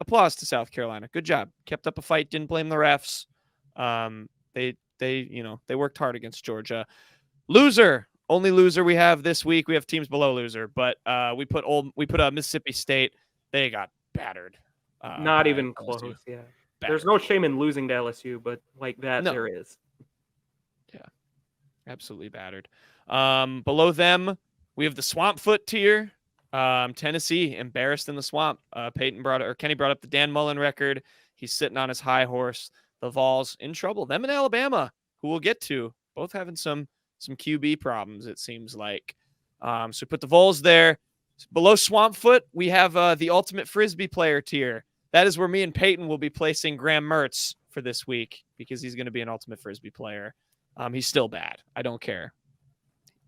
Applause to South Carolina. Good job. Kept up a fight. Didn't blame the refs. They worked hard against Georgia. Loser. Only loser we have this week. We have teams below loser, but we put Mississippi State. They got battered. Not even close. Yeah. Battered. There's no shame in losing to LSU, but like that, there is. Yeah. Absolutely battered. Below them, we have the Swamp Foot tier. Tennessee embarrassed in the Swamp. Kenny brought up the Dan Mullen record. He's sitting on his high horse. The Vols in trouble. Them and Alabama, who we'll get to, both having some QB problems, it seems like. So put the Vols there. Below Swamp Foot, we have the Ultimate Frisbee player tier. That is where me and Peyton will be placing Graham Mertz for this week because he's going to be an Ultimate Frisbee player. He's still bad. I don't care.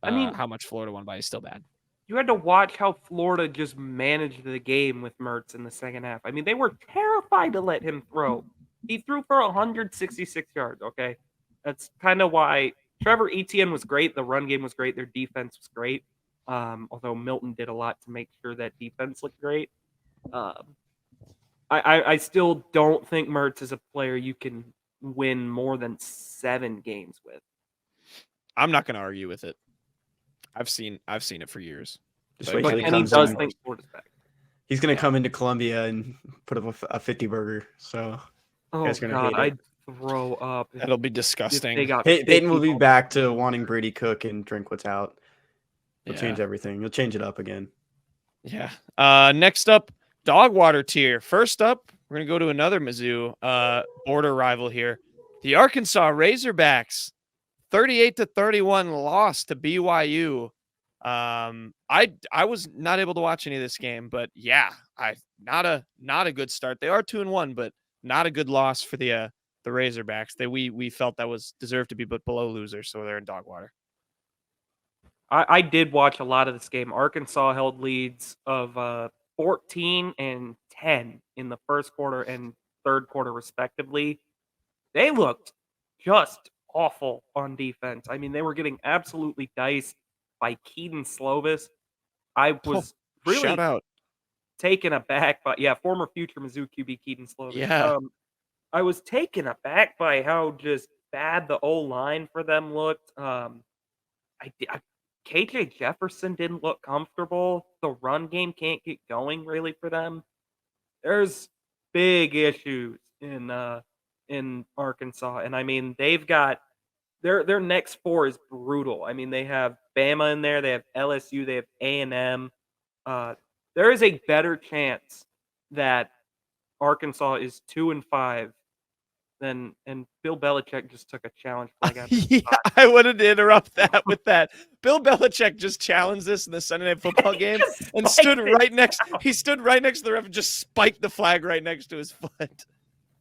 I mean, how much Florida won by, he's still bad. You had to watch how Florida just managed the game with Mertz in the second half. I mean, they were terrified to let him throw. He threw for 166 yards, okay? That's kind of why Trevor Etienne was great. The run game was great. Their defense was great. Although Milton did a lot to make sure that defense looked great. I still don't think Mertz is a player you can win more than 7 games with. I'm not going to argue with it. I've seen it for years. Just wait till he think Florida's back. He's going to come into Columbia and put up a 50 burger. So I'd throw up. That'll be disgusting. Peyton will be back to wanting Brady Cook and drink what's out. He'll change everything. He'll change it up again. Yeah. Next up, Dog water tier. First up, we're going to go to another Mizzou border rival here. The Arkansas Razorbacks, 38-31 loss to BYU. I was not able to watch any of this game, but yeah, not a good start. They are 2-1, but not a good loss for the Razorbacks. We felt that was deserved to be but below losers, so they're in dog water. I did watch a lot of this game. Arkansas held leads of 14 and 10 in the first quarter and third quarter, respectively. They looked just awful on defense. I mean, they were getting absolutely diced by Keaton Slovis. I was really Shout out. taken aback by, former future Mizzou QB Keaton Slovis. Yeah. I was taken aback by how just bad the O-line for them looked. KJ Jefferson didn't look comfortable. The run game can't get going really for them. There's big issues in Arkansas, and I mean they've got their next four is brutal. I mean they have Bama in there, they have LSU, they have A&M. There is a better chance that Arkansas is 2-5 than, and Bill Belichick just took a challenge flag out. Yeah, I wanted to interrupt that with that. Bill Belichick just challenged this in the Sunday Night Football game and stood right next. He stood right next to the ref and just spiked the flag right next to his foot.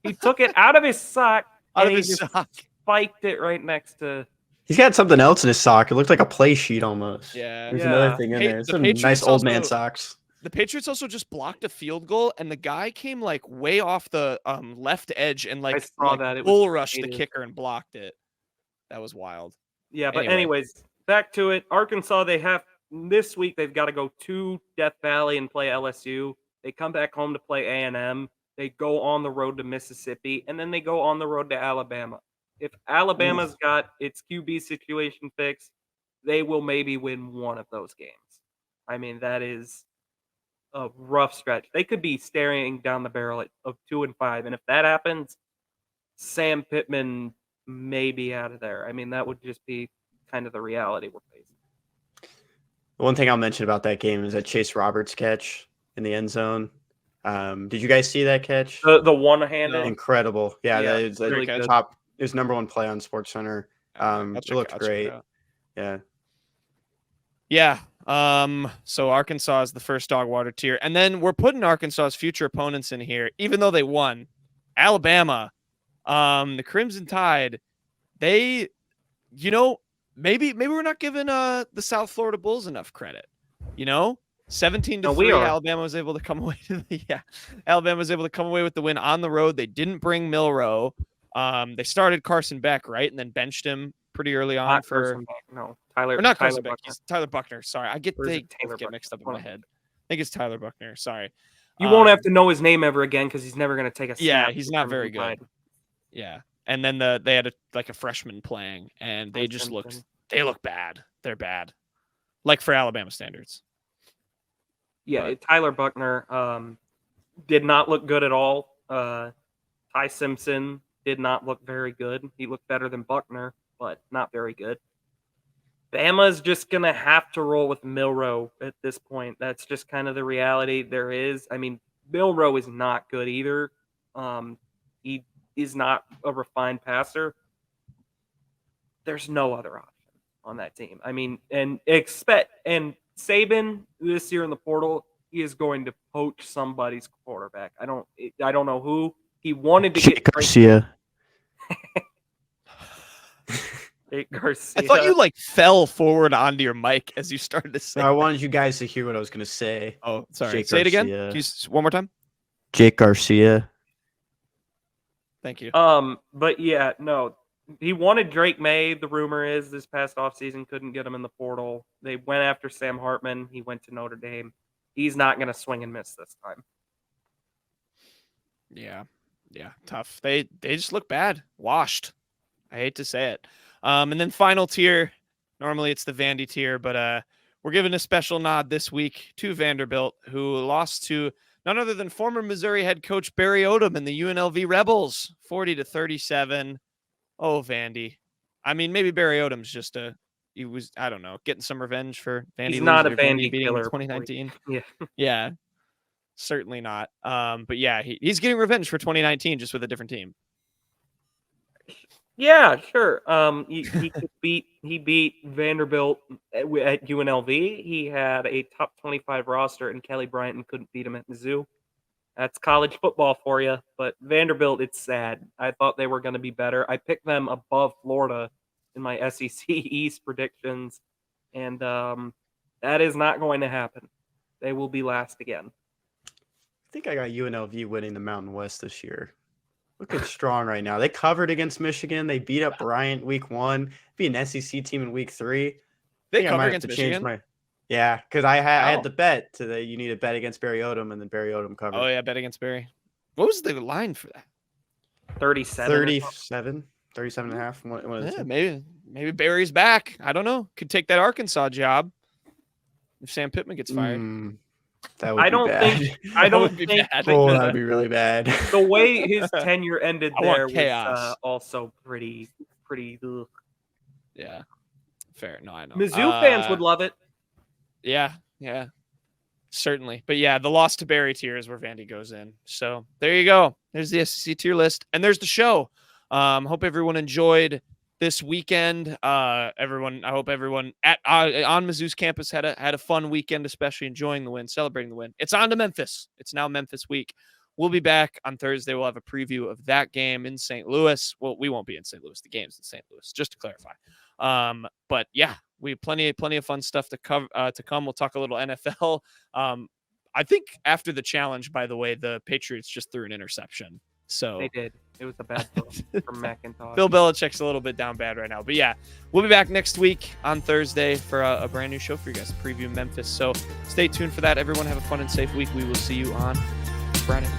He took it out of his sock. Out of and his he just sock. spiked it right next to. He's got something else in his sock. It looked like a play sheet almost. Yeah. There's Yeah. another thing in Hey, there. the Some Patriots nice old man also- socks. The Patriots also just blocked a field goal, and the guy came like way off the left edge and I saw that. It was bull rushed the creative. kicker and blocked it. That was wild. Yeah, but Anyway. anyways, back to it. Arkansas, they have this week. They've got to go to Death Valley and play LSU. They come back home to play A&M. They go on the road to Mississippi, and then they go on the road to Alabama. If Alabama's got its QB situation fixed, they will maybe win one of those games. I mean, that is a rough stretch. They could be staring down the barrel of 2-5, and if that happens, Sam Pittman may be out of there. I mean, that would just be kind of the reality we're facing. One thing I'll mention about that game is that Chase Roberts catch in the end zone. Did you guys see that catch? The one-handed. Incredible. Yeah, Yeah, that is really the good. top. It was number one play on SportsCenter. It looked great. Yeah. Yeah. So Arkansas is the first dog water tier. And then we're putting Arkansas's future opponents in here, even though they won. Alabama, the Crimson Tide, they, maybe we're not giving the South Florida Bulls enough credit. 17-3, Alabama was able to come away Alabama was able to come away with the win on the road. They didn't bring Milroe. They started Carson Beck, right? And then benched him pretty early on Tyler. Or not Tyler Carson Beck. Buckner. He's Tyler Buckner. Sorry. I get Or is they it Taylor get Buckner? mixed up in my head. I think it's Tyler Buckner. Sorry. You won't have to know his name ever again because he's never going to take a snap. Yeah, he's not from very inside. good. Yeah. And then they had a freshman playing, and they just look bad. They're bad. Like for Alabama standards. Yeah, Tyler Buckner did not look good at all. Ty Simpson did not look very good. He looked better than Buckner, but not very good. Bama's just going to have to roll with Milroe at this point. That's just kind of the reality there is. I mean, Milroe is not good either. He is not a refined passer. There's no other option on that team. I mean, and Saban this year in the portal, he is going to poach somebody's quarterback. I don't know who. He wanted to get Garcia. Jake Garcia. I thought you fell forward onto your mic as you started to say. I wanted you guys to hear what I was going to say. Oh, sorry. Jake Say it again. Garcia. Can you one more time? Jake Garcia. Thank you. But yeah, no. He wanted Drake May, the rumor is, this past offseason, couldn't get him in the portal. They went after Sam Hartman. He went to Notre Dame. He's not going to swing and miss this time. Yeah, tough. They just look bad, washed. I hate to say it. And then final tier. Normally it's the Vandy tier, but we're giving a special nod this week to Vanderbilt, who lost to none other than former Missouri head coach Barry Odom and the UNLV Rebels, 40-37. Oh, Vandy. I mean, maybe Barry Odom's just he was, I don't know, getting some revenge for Vandy. He's not a losing or Vandy beating killer. 2019. Yeah. Yeah. Certainly not. But yeah, he's getting revenge for 2019 just with a different team. Yeah, sure. He beat Vanderbilt at UNLV. He had a top 25 roster, and Kelly Bryant couldn't beat him at Mizzou. That's college football for you. But Vanderbilt, it's sad. I thought they were going to be better. I picked them above Florida in my SEC East predictions, and that is not going to happen. They will be last again. I think I got UNLV winning the Mountain West this year. Looking strong right now. They covered against Michigan. They beat up Bryant week 1. Beat an SEC team in week 3. They covered against Michigan? Yeah, because I had the bet you need to bet against Barry Odom, and then Barry Odom covered. Oh, yeah, bet against Barry. What was the line for that? 37 and a half. Yeah, maybe Barry's back. I don't know. Could take that Arkansas job if Sam Pittman gets fired. That would be bad. I don't think. Oh, that would be really bad. The way his tenure ended there was also pretty. Ugh. Yeah, fair. No, I know. Mizzou fans would love it. Yeah, certainly. But yeah, the loss to Barry tier is where Vandy goes in. So there you go. There's the SEC tier list, and there's the show. Hope everyone enjoyed this weekend. I hope everyone on Mizzou's campus had a fun weekend, especially enjoying the win, celebrating the win. It's on to Memphis. It's now Memphis week. We'll be back on Thursday. We'll have a preview of that game in St. Louis. Well, we won't be in St. Louis. The game's in St. Louis, just to clarify. But yeah, we have plenty of fun stuff to come. We'll talk a little NFL. I think after the challenge, by the way, the Patriots just threw an interception. So they did. It was a bad throw from McIntosh. Bill Belichick's a little bit down bad right now. But yeah, we'll be back next week on Thursday for a brand new show for you guys to preview Memphis. So stay tuned for that. Everyone have a fun and safe week. We will see you on Friday.